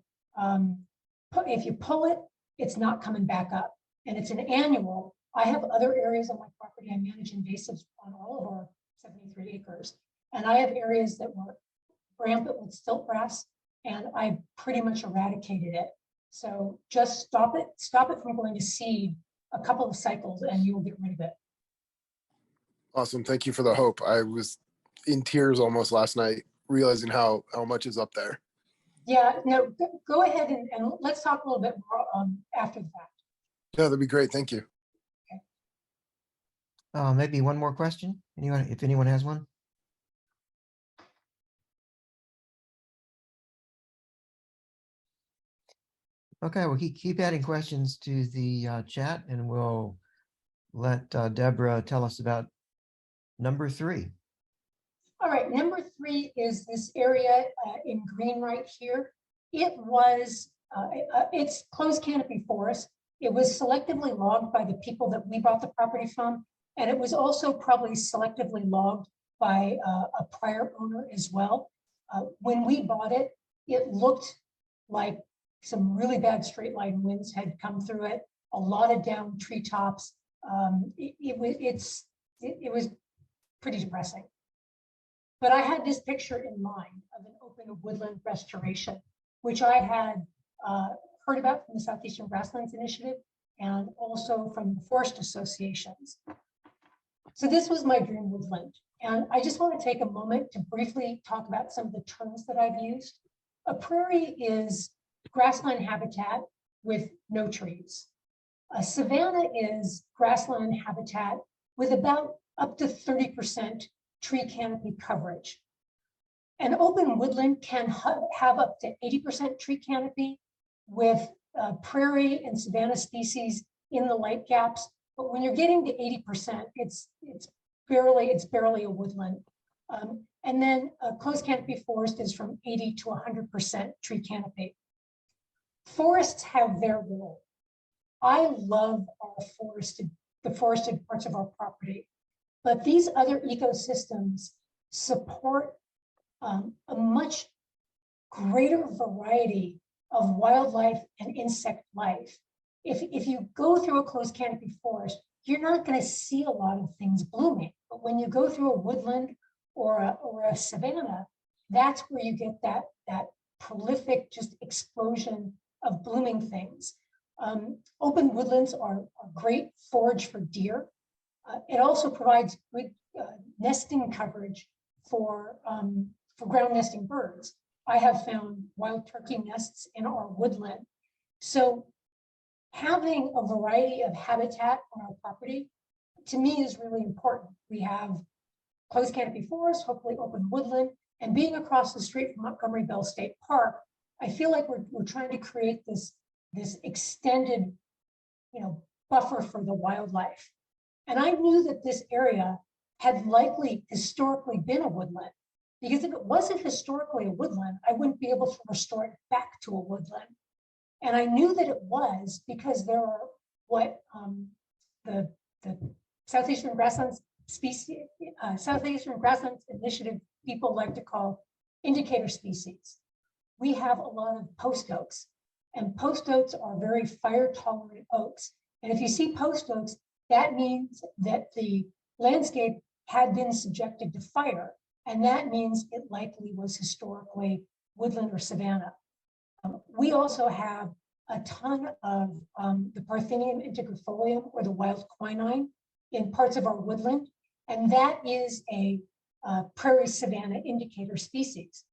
if you pull it, it's not coming back up. And it's an annual. I have other areas on my property. I manage invasives on all of our 73 acres. And I have areas that were rampant with stilt grass, and I pretty much eradicated it. So just stop it from going to seed a couple of cycles and you will get rid of it. Awesome. Thank you for the hope. I was in tears almost last night, realizing how much is up there. Yeah, no, go ahead and let's talk a little bit more after the fact. Yeah, that'd be great. Thank you. Okay. Maybe one more question. If anyone has one. Okay, well, keep adding questions to the chat, and we'll let Deborah tell us about number 3. All right, number 3 is this area in green right here. It's closed canopy forest. It was selectively logged by the people that we bought the property from, and it was also probably selectively logged by a prior owner as well. When we bought it, it looked like some really bad straight line winds had come through it, a lot of down treetops. It was pretty depressing. But I had this picture in mind of an open woodland restoration, which I had heard about from the Southeastern Grasslands Initiative and also from the forest associations. So this was my dream woodland. And I just want to take a moment to briefly talk about some of the terms that I've used. A prairie is grassland habitat with no trees. A savanna is grassland habitat with about up to 30% tree canopy coverage. An open woodland can have up to 80% tree canopy with prairie and savanna species in the light gaps. But when you're getting to 80%, it's barely a woodland. And then a closed canopy forest is from 80 to 100% tree canopy. Forests have their role. I love the forested parts of our property, but these other ecosystems support a much greater variety of wildlife and insect life. If you go through a closed canopy forest, you're not going to see a lot of things blooming. But when you go through a woodland or a savanna, that's where you get that prolific just explosion of blooming things. Open woodlands are great forage for deer. It also provides good nesting coverage for ground nesting birds. I have found wild turkey nests in our woodland. So having a variety of habitat on our property, to me, is really important. We have closed canopy forest, hopefully open woodland, and being across the street from Montgomery Bell State Park, I feel like we're trying to create this extended, buffer for the wildlife. And I knew that this area had likely historically been a woodland, because if it wasn't historically a woodland, I wouldn't be able to restore it back to a woodland. And I knew that it was because there are what the Southeastern Grasslands Species, Southeastern Grasslands Initiative people like to call indicator species. We have a lot of post oaks, and post oaks are very fire tolerant oaks. And if you see post oaks, that means that the landscape had been subjected to fire, and that means it likely was historically woodland or savanna. We also have a ton of the Parthenium integrifolium, or the wild quinine, in parts of our woodland, and that is a prairie savanna indicator species.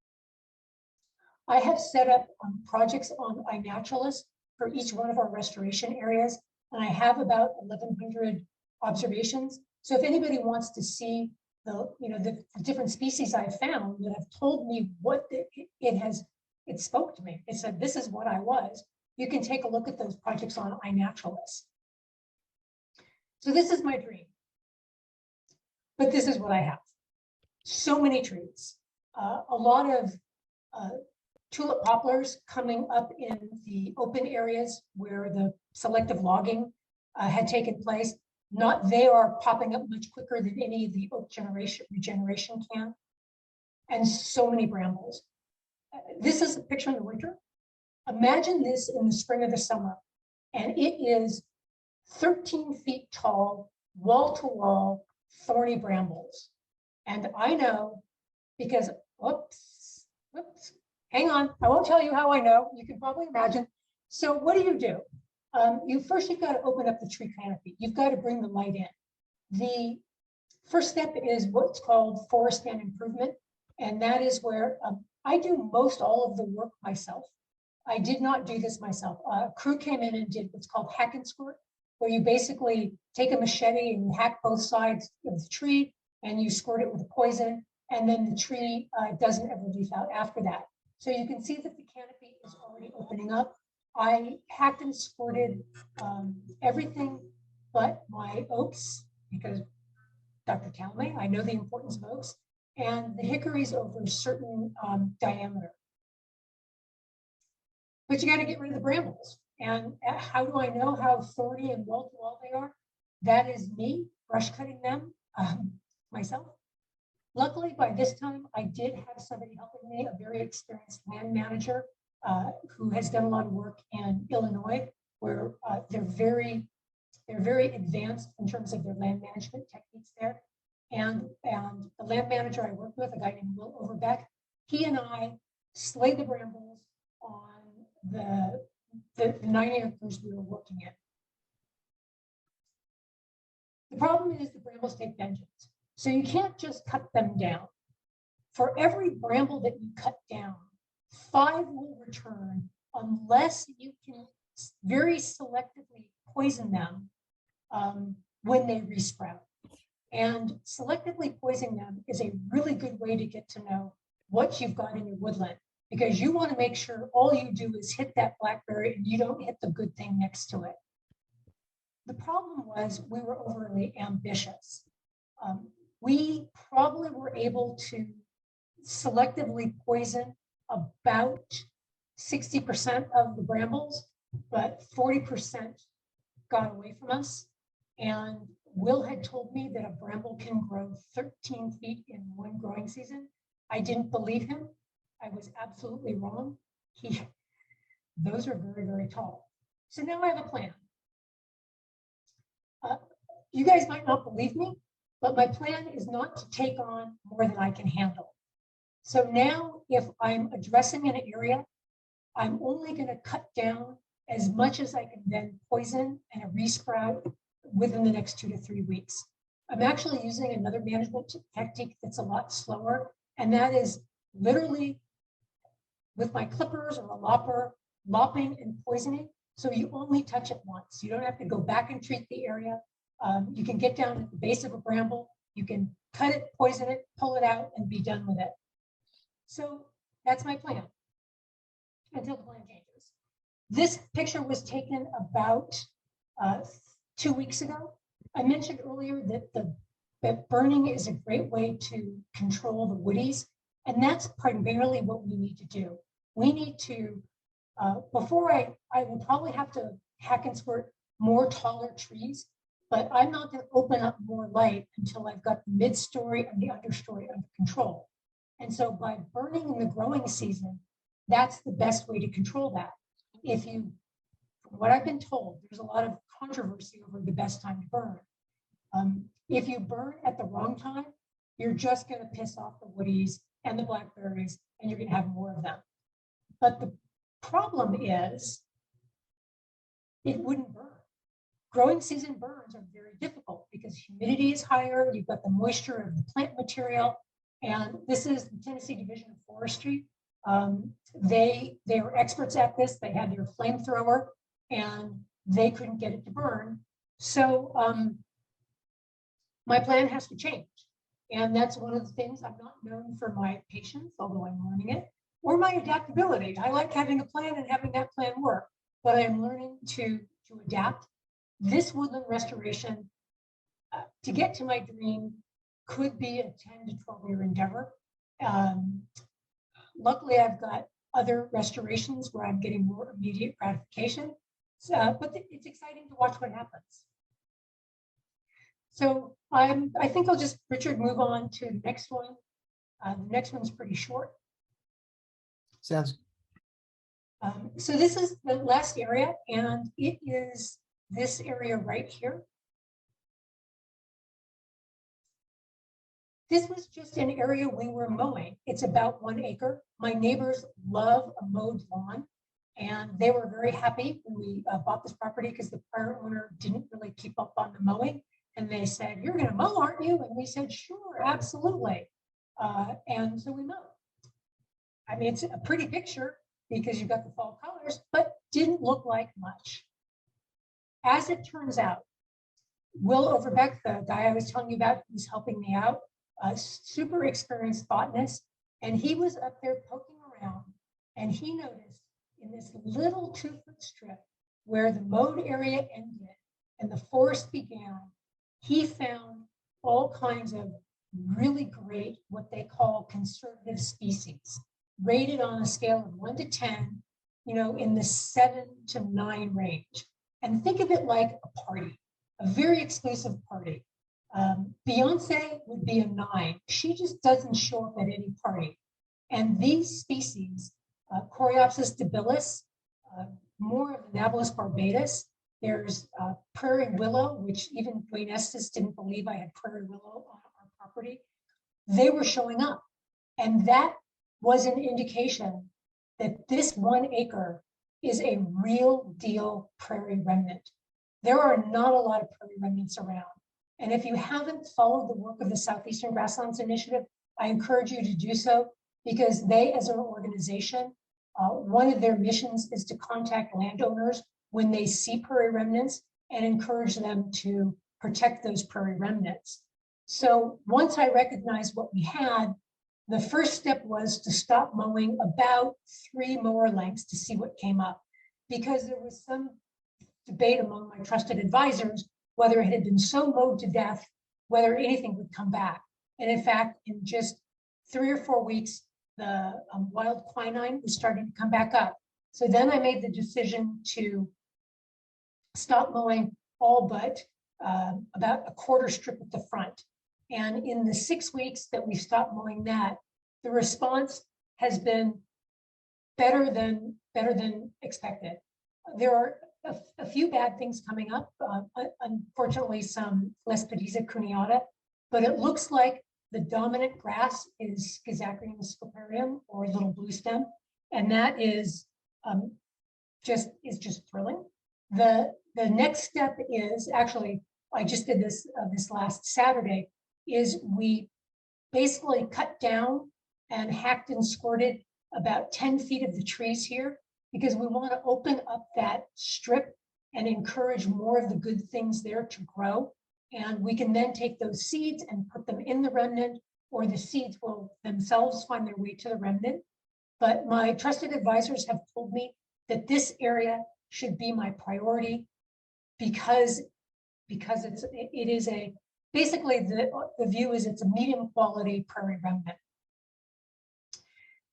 I have set up projects on iNaturalist for each one of our restoration areas, and I have about 1,100 observations. So if anybody wants to see the different species I found that have told me what it spoke to me. It said, this is what I was. You can take a look at those projects on iNaturalist. So this is my dream. But this is what I have. So many trees. A lot of tulip poplars coming up in the open areas where the selective logging had taken place. They are popping up much quicker than any of the oak regeneration can. And so many brambles. This is a picture in the winter. Imagine this in the spring or the summer. And it is 13 feet tall, wall to wall, thorny brambles. And I know because, whoops, hang on. I won't tell you how I know. You can probably imagine. So what do? You've got to open up the tree canopy. You've got to bring the light in. The first step is what's called forest stand improvement. And that is where I do most all of the work myself. I did not do this myself. A crew came in and did what's called hack and squirt, where you basically take a machete and you hack both sides of the tree and you squirt it with a poison, and then the tree doesn't ever leaf out after that. So you can see that the canopy is already opening up. I hacked and squirted everything but my oaks, because Dr. Talmay, I know the importance of oaks, and the hickories over a certain diameter. But you got to get rid of the brambles. And how do I know how thorny and wall-to-wall they are? That is me brush cutting them myself. Luckily, by this time, I did have somebody helping me, a very experienced land manager who has done a lot of work in Illinois, where they're very advanced in terms of their land management techniques there. And the land manager I worked with, a guy named Will Overbeck, he and I slayed the brambles on the 9 acres we were working in. The problem is the brambles take vengeance. So you can't just cut them down. For every bramble that you cut down, 5 will return unless you can very selectively poison them when they resprout. And selectively poisoning them is a really good way to get to know what you've got in your woodland, because you want to make sure all you do is hit that blackberry and you don't hit the good thing next to it. The problem was we were overly ambitious. We probably were able to selectively poison about 60% of the brambles, but 40% got away from us. And Will had told me that a bramble can grow 13 feet in one growing season. I didn't believe him. I was absolutely wrong. Those are very, very tall. So now I have a plan. You guys might not believe me, but my plan is not to take on more than I can handle. So now if I'm addressing an area, I'm only going to cut down as much as I can then poison and resprout within the next 2 to 3 weeks. I'm actually using another management technique that's a lot slower, and that is literally with my clippers or a lopper, lopping and poisoning. So you only touch it once. You don't have to go back and treat the area. You can get down at the base of a bramble. You can cut it, poison it, pull it out, and be done with it. So that's my plan until the plan changes. This picture was taken about 2 weeks ago. I mentioned earlier that burning is a great way to control the woodies, and that's primarily what we need to do. We need to, before I will probably have to hack and squirt more taller trees, but I'm not going to open up more light until I've got the mid-story and the understory under control. And so by burning in the growing season, that's the best way to control that. If you, from what I've been told, there's a lot of controversy over the best time to burn. If you burn at the wrong time, you're just going to piss off the woodies and the blackberries, and you're going to have more of them. But the problem is it wouldn't burn. Growing season burns are very difficult because humidity is higher, you've got the moisture of the plant material, and this is the Tennessee Division of Forestry. They were experts at this. They had their flamethrower and they couldn't get it to burn. So my plan has to change. And that's one of the things I'm not known for my patience, although I'm learning it, or my adaptability. I like having a plan and having that plan work, but I'm learning to adapt. This woodland restoration, to get to my dream, could be a 10 to 12 year endeavor. Luckily, I've got other restorations where I'm getting more immediate gratification. So, but it's exciting to watch what happens. So I think I'll just, Richard, move on to the next one. The next one's pretty short. Sounds. So this is the last area, and it is this area right here. This was just an area we were mowing. It's about 1 acre. My neighbors love a mowed lawn, and they were very happy when we bought this property because the prior owner didn't really keep up on the mowing. And they said, "You're going to mow, aren't you?" And we said, "Sure, absolutely." And so we mowed. I mean, it's a pretty picture because you've got the fall colors, but didn't look like much. As it turns out, Will Overbeck, the guy I was telling you about, who's helping me out, a super experienced botanist, and he was up there poking around, and he noticed in this little 2-foot strip where the mowed area ended and the forest began, he found all kinds of really great, what they call conservative species, rated on a scale of 1 to 10, you know, in the 7 to 9 range. And think of it like a party, a very exclusive party. Beyonce would be a 9. She just doesn't show up at any party. And these species, Coreopsis debilis, more of Annabilis barbatus, there's prairie willow, which even Dwayne Estes didn't believe I had prairie willow on our property. They were showing up. And that was an indication that this 1 acre is a real deal prairie remnant. There are not a lot of prairie remnants around. And if you haven't followed the work of the Southeastern Grasslands Initiative, I encourage you to do so, because they, as an organization, one of their missions is to contact landowners when they see prairie remnants and encourage them to protect those prairie remnants. So once I recognized what we had, the first step was to stop mowing about 3 mower lengths to see what came up, because there was some debate among my trusted advisors whether it had been so mowed to death, whether anything would come back. And in fact, in just 3 or 4 weeks, the wild quinine was starting to come back up. So then I made the decision to stop mowing all but about a quarter strip at the front. And in the 6 weeks that we stopped mowing that, the response has been better than expected. There are a few bad things coming up. Unfortunately, some Lespedeza cuneata, but it looks like The dominant grass is Schizachyrium scoparium, or little blue stem, and that is just thrilling. The next step is actually, I just did this this last Saturday, is we basically cut down and hacked and squirted about 10 feet of the trees here, because we want to open up that strip and encourage more of the good things there to grow. And we can then take those seeds and put them in the remnant, or the seeds will themselves find their way to the remnant. But my trusted advisors have told me that this area should be my priority, because it is a, basically the view is it's a medium quality prairie remnant.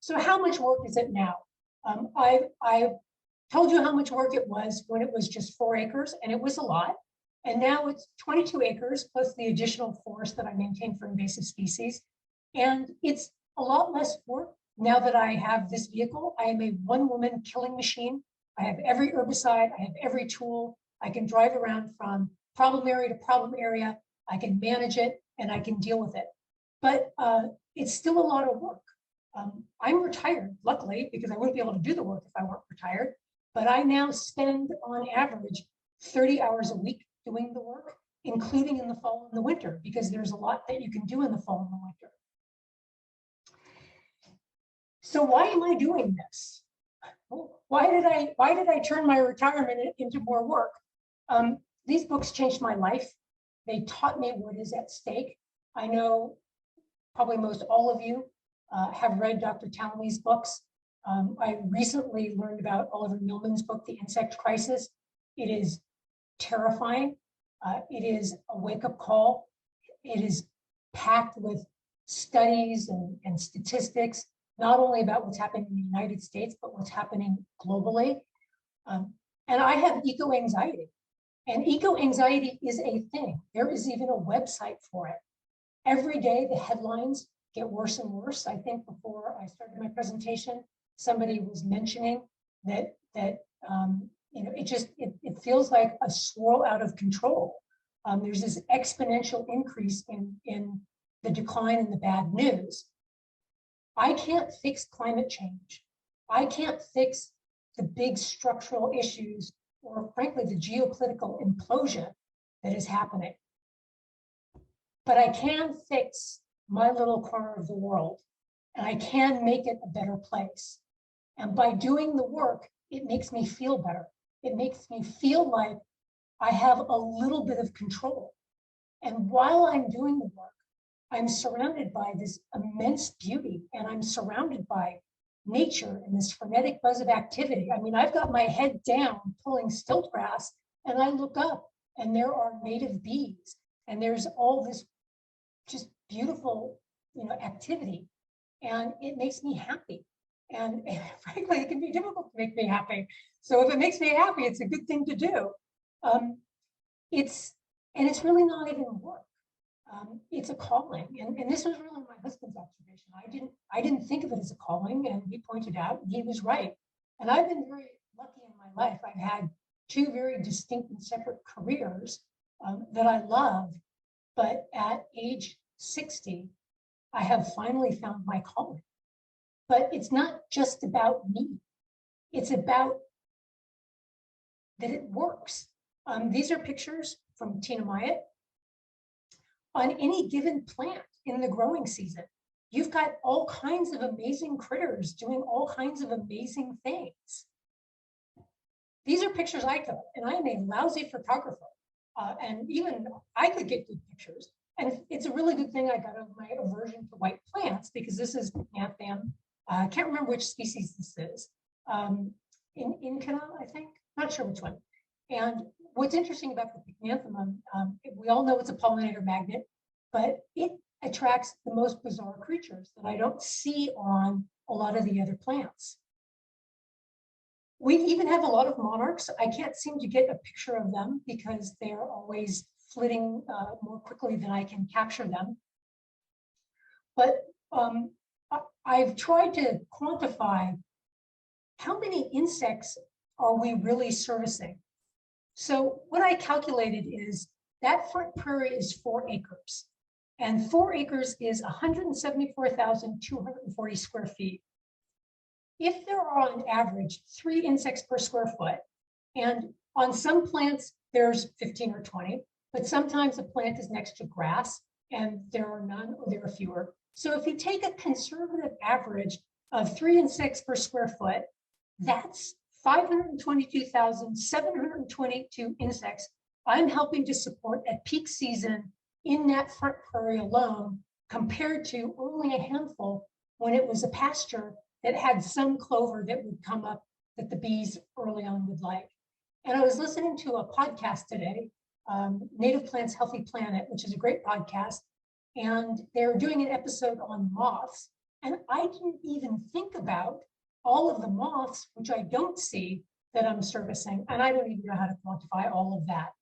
So how much work is it now? I told you how much work it was when it was just 4 acres, and it was a lot. And now it's 22 acres plus the additional forest that I maintain for invasive species. And it's a lot less work now that I have this vehicle. I am a one-woman killing machine. I have every herbicide, I have every tool. I can drive around from problem area to problem area. I can manage it and I can deal with it. But it's still a lot of work. I'm retired, luckily, because I wouldn't be able to do the work if I weren't retired. But I now spend on average 30 hours a week doing the work, including in the fall and the winter, because there's a lot that you can do in the fall and the winter. So why am I doing this? Why did I turn my retirement into more work? These books changed my life. They taught me what is at stake. I know probably most all of you have read Dr. Townley's books. I recently learned about Oliver Millman's book, The Insect Crisis. It is terrifying. It is a wake-up call. It is packed with studies and statistics, not only about what's happening in the United States, but what's happening globally. And I have eco-anxiety. And eco-anxiety is a thing. There is even a website for it. Every day, the headlines get worse and worse. I think before I started my presentation, somebody was mentioning that you know, it feels like a swirl out of control. There's this exponential increase in the decline in the bad news. I can't fix climate change. I can't fix the big structural issues, or frankly, the geopolitical implosion that is happening. But I can fix my little corner of the world, and I can make it a better place. And by doing the work, it makes me feel better. It makes me feel like I have a little bit of control. And while I'm doing the work, I'm surrounded by this immense beauty, and I'm surrounded by nature and this frenetic buzz of activity. I mean, I've got my head down pulling stilt grass, and I look up and there are native bees, and there's all this just beautiful, you know, activity, and it makes me happy. And frankly, it can be difficult to make me happy. So if it makes me happy, it's a good thing to do. It's really not even work. It's a calling, and this was really my husband's observation. I didn't think of it as a calling, and he pointed out, and he was right. And I've been very lucky in my life. I've had 2 very distinct and separate careers that I love, but at age 60, I have finally found my calling. But it's not just about me. It's about that it works. These are pictures from Tina Myatt. On any given plant in the growing season, you've got all kinds of amazing critters doing all kinds of amazing things. These are pictures I took, and I am a lousy photographer. And even I could get good pictures. And it's a really good thing I got over my aversion to white plants, because this is Pycnanthum. I can't remember which species this is. In Incana, I think, not sure which one. And what's interesting about the Pycnanthum, we all know it's a pollinator magnet, but it attracts the most bizarre creatures that I don't see on a lot of the other plants. We even have a lot of monarchs. I can't seem to get a picture of them because they're always flitting more quickly than I can capture them. But I've tried to quantify how many insects are we really servicing. So what I calculated is that front prairie is 4 acres. And 4 acres is 174,240 square feet. If there are on average 3 insects per square foot, and on some plants there's 15 or 20, but sometimes a plant is next to grass and there are none or there are fewer. So if you take a conservative average of 3 insects per square foot, that's 522,722 insects I'm helping to support at peak season in that front prairie alone, compared to only a handful when it was a pasture that had some clover that would come up that the bees early on would like. And I was listening to a podcast today, Native Plants Healthy Planet, which is a great podcast. And they're doing an episode on moths. And I didn't even think about all of the moths, which I don't see, that I'm servicing. And I don't even know how to quantify all of that.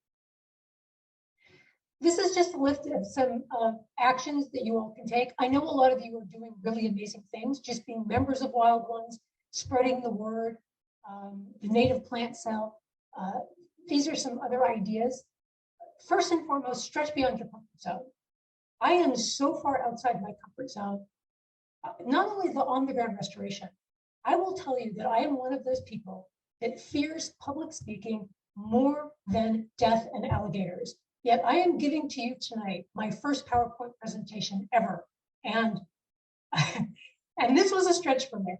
This is just a list of some actions that you all can take. I know a lot of you are doing really amazing things, just being members of Wild Ones, spreading the word, the native plant cell. These are some other ideas. First and foremost, stretch beyond your comfort zone. I am so far outside my comfort zone, not only the on-the-ground restoration. I will tell you that I am one of those people that fears public speaking more than death and alligators. Yet I am giving to you tonight my first PowerPoint presentation ever. And, and this was a stretch for me.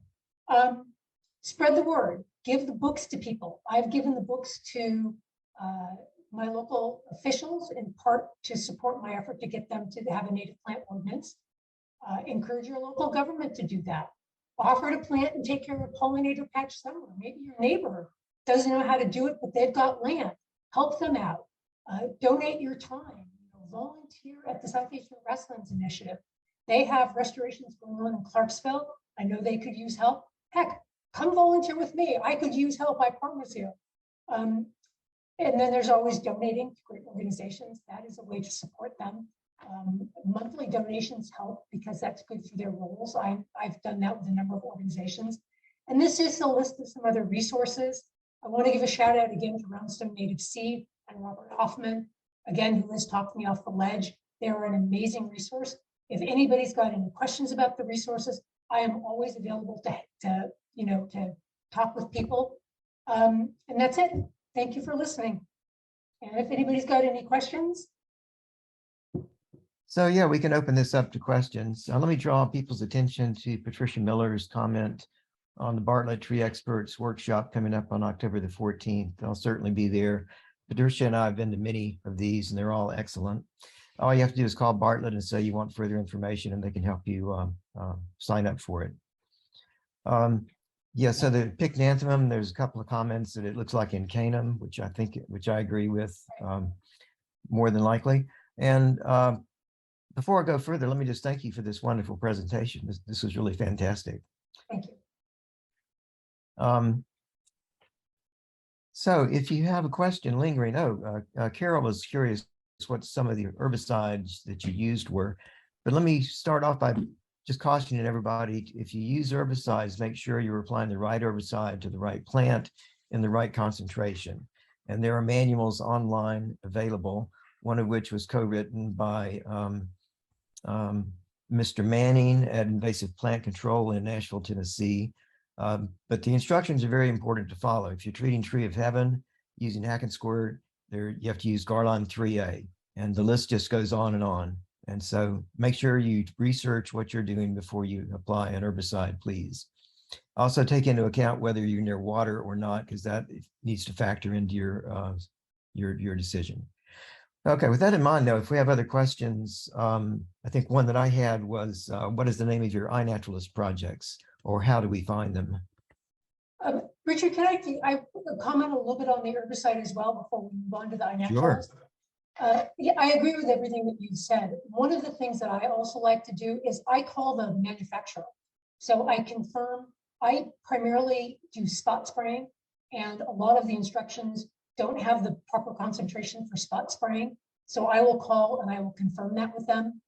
Spread the word, give the books to people. I've given the books to my local officials, in part to support my effort to get them to have a native plant ordinance. Encourage your local government to do that. Offer to plant and take care of a pollinator patch somewhere. Maybe your neighbor doesn't know how to do it, but they've got land. Help them out. Donate your time. Volunteer at the Southeastern Grasslands Initiative. They have restorations going on in Clarksville. I know they could use help. Heck, come volunteer with me. I could use help, I promise you. And then there's always donating to great organizations. That is a way to support them. Monthly donations help because that's good for their roles. I've done that with a number of organizations. And this is a list of some other resources. I want to give a shout out again to Roundstone Native Seed and Robert Hoffman, again, who has talked me off the ledge. They're an amazing resource. If anybody's got any questions about the resources, I am always available to talk with people. And that's it. Thank you for listening. And if anybody's got any questions. So yeah, we can open this up to questions. Let me draw people's attention to Patricia Miller's comment on the Bartlett Tree Experts workshop coming up on October the 14th. I'll certainly be there. Patricia and I have been to many of these and they're all excellent. All you have to do is call Bartlett and say you want further information and they can help you sign up for it. Yeah, so the pycnanthemum, there's a couple of comments that it looks like in Canaan, which I agree with more than likely. And before I go further, let me just thank you for this wonderful presentation. This was really fantastic. Thank you. So if you have a question lingering, Carol was curious what some of the herbicides that you used were, but let me start off by just cautioning everybody, if you use herbicides, make sure you're applying the right herbicide to the right plant in the right concentration. And there are manuals online available, one of which was co-written by Mr. Manning at Invasive Plant Control in Nashville, Tennessee. But the instructions are very important to follow. If you're treating Tree of Heaven using Hack and Squirt, you have to use Garline 3A, and the list just goes on and on. And so make sure you research what you're doing before you apply an herbicide, please. Also take into account whether you're near water or not, because that needs to factor into your decision. Okay, with that in mind, though, if we have other questions, I think one that I had was, what is the name of your iNaturalist projects, or how do we find them? Richard, can I comment a little bit on the herbicide as well before we move on to the iNaturalist? Sure. Yeah, I agree with everything that you said. One of the things that I also like to do is I call the manufacturer. So I confirm, I primarily do spot spraying, and a lot of the instructions don't have the proper concentration for spot spraying. So I will call and I will confirm that with them.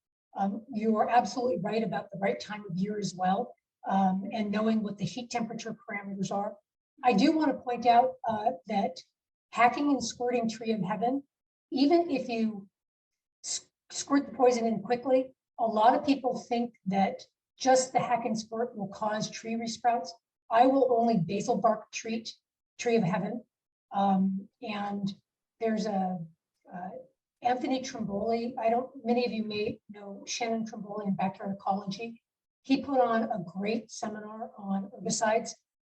You are absolutely right about the right time of year as well, and knowing what the heat temperature parameters are. I do want to point out that hacking and squirting Tree of Heaven, even if you squirt the poison in quickly. A lot of people think that just the hack and squirt will cause tree resprouts. I will only basal bark treat tree of heaven. And there's a Anthony Trimboli. Many of you may know Shannon Trimboli in backyard ecology. He put on a great seminar on herbicides,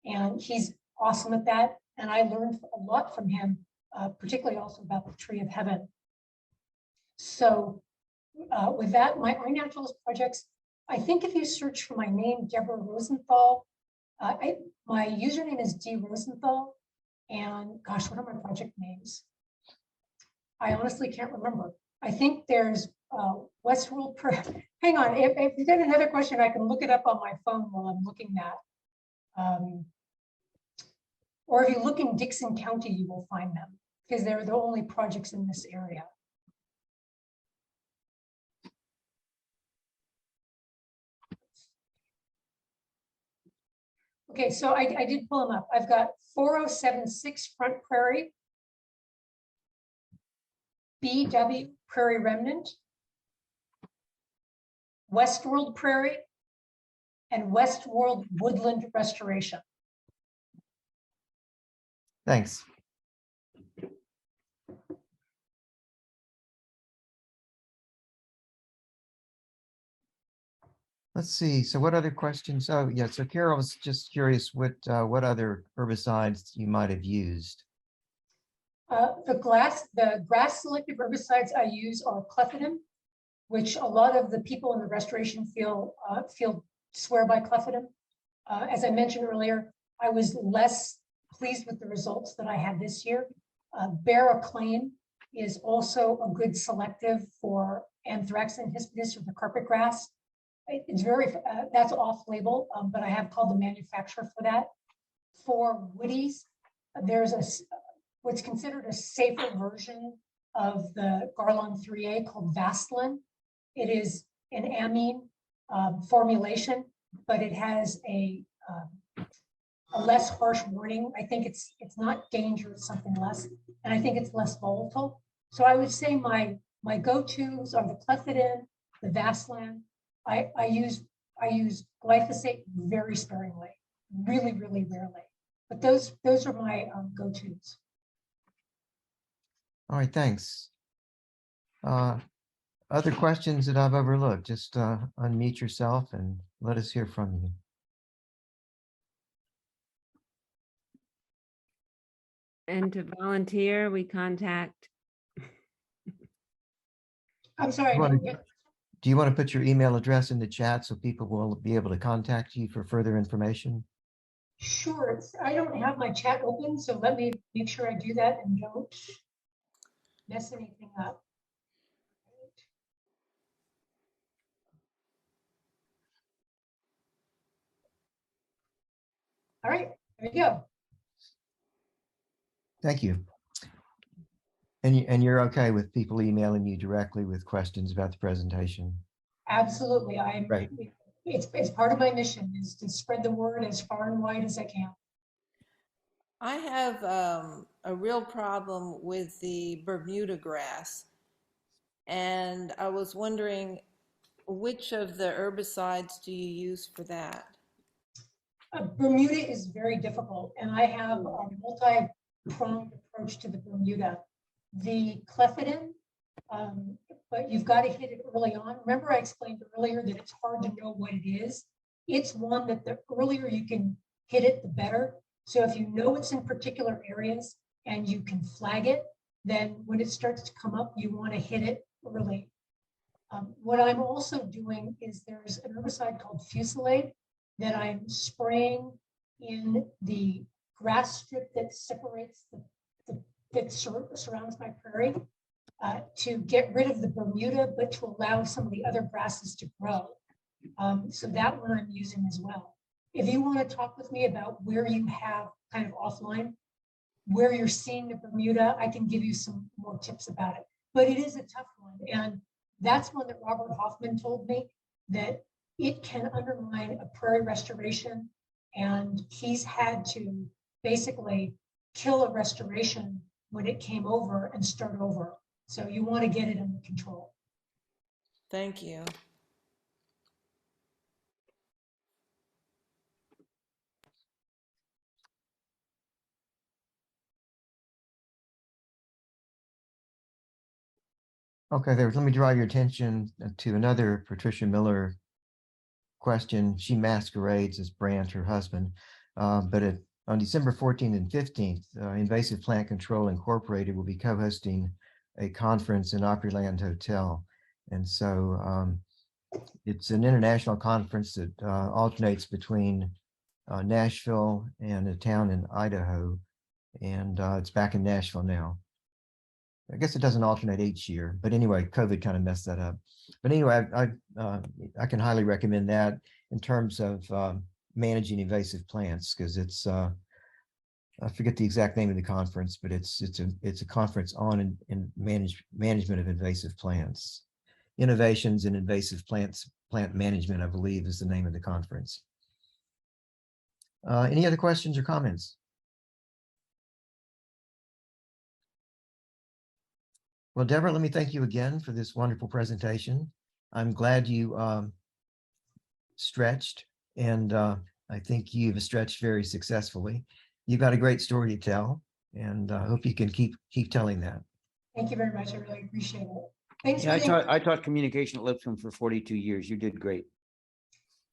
and he's awesome at that. And I learned a lot from him, particularly also about the tree of heaven. So with that, my iNaturalist projects, I think if you search for my name, Deborah Rosenthal, my username is D Rosenthal. And gosh, what are my project names? I honestly can't remember. I think there's Westworld. Hang on, if you got another question, I can look it up on my phone while I'm looking at. Or if you look in Dixon County, you will find them because they're the only projects in this area. Okay, so I did pull them up. I've got 4076 Front Prairie, BW Prairie Remnant, Westworld Prairie, and Westworld Woodland Restoration. Thanks. Let's see. So what other questions? Oh, yeah. So Carol was just curious what other herbicides you might have used. The grass selective herbicides I use are clethodim, which a lot of the people in the restoration field swear by clethodim. As I mentioned earlier, I was less pleased with the results that I had this year. Barraclane is also a good selective for Anthraxin hispidus, or the carpet grass. It's that's off-label, but I have called the manufacturer for that. For woodies, there's what's considered a safer version of the Garlon 3A called Vaseline. It is an amine formulation, but it has a less harsh wording. I think it's not dangerous, something less, and I think it's less volatile. So I would say my go-tos are the clethodim, the Vaseline. I use glyphosate very sparingly, really, really rarely. But those are my go-tos. All right, thanks. Other questions that I've overlooked, just unmute yourself and let us hear from you. And to volunteer, we contact. I'm sorry. Do you want to put your email address in the chat so people will be able to contact you for further information? Sure. I don't have my chat open, so let me make sure I do that and don't mess anything up. All right, there you go. Thank you. And you're okay with people emailing you directly with questions about the presentation? Absolutely. Right. It's part of my mission is to spread the word as far and wide as I can. I have a real problem with the Bermuda grass. And I was wondering, which of the herbicides do you use for that? Bermuda is very difficult, and I have a multi-pronged approach to the Bermuda. The clethodim, but you've got to hit it early on. Remember I explained earlier that it's hard to know what it is. It's one that the earlier you can hit it, the better. So if you know it's in particular areas and you can flag it, then when it starts to come up, you want to hit it early. What I'm also doing is there's an herbicide called Fusilade that I'm spraying in the grass strip that separates that surrounds my prairie to get rid of the Bermuda, but to allow some of the other grasses to grow. So that one I'm using as well. If you want to talk with me about where you have kind of offline, where you're seeing the Bermuda, I can give you some more tips about it. But it is a tough one. And that's one that Robert Hoffman told me that it can undermine a prairie restoration. And he's had to basically kill a restoration when it came over and start over. So you want to get it under control. Thank you. Okay, there, let me draw your attention to another Patricia Miller question. She masquerades as Brandt, her husband, but on December 14th and 15th, Invasive Plant Control Incorporated will be co-hosting a conference in Opryland Hotel. And so it's an international conference that alternates between Nashville and a town in Idaho. And it's back in Nashville now. I guess it doesn't alternate each year, but anyway, COVID kind of messed that up. But anyway, I can highly recommend that in terms of managing invasive plants, because it's I forget the exact name of the conference, but it's a conference on management of invasive plants. Innovations in Invasive Plant Management, I believe, is the name of the conference. Any other questions or comments? Well, Deborah, let me thank you again for this wonderful presentation. I'm glad you stretched, and I think you've stretched very successfully. You've got a great story to tell, and I hope you can keep telling that. Thank you very much. I really appreciate it. Thanks Yeah, for I taught communication at Lipscomb for 42 years. You did great.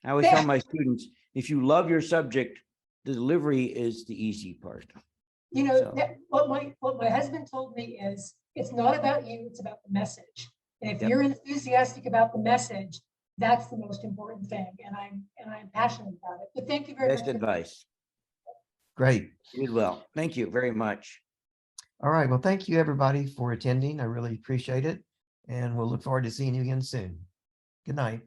I always tell my students, if you love your subject, the delivery is the easy part. You know, So- what my husband told me is, it's not about you, it's about the message. And if Yep. you're enthusiastic about the message, that's the most important thing. And I'm passionate about it. But thank you very Best much. advice. Great. You did well. Thank you very much. All right. Well, thank you, everybody, for attending. I really appreciate it. And we'll look forward to seeing you again soon. Good night.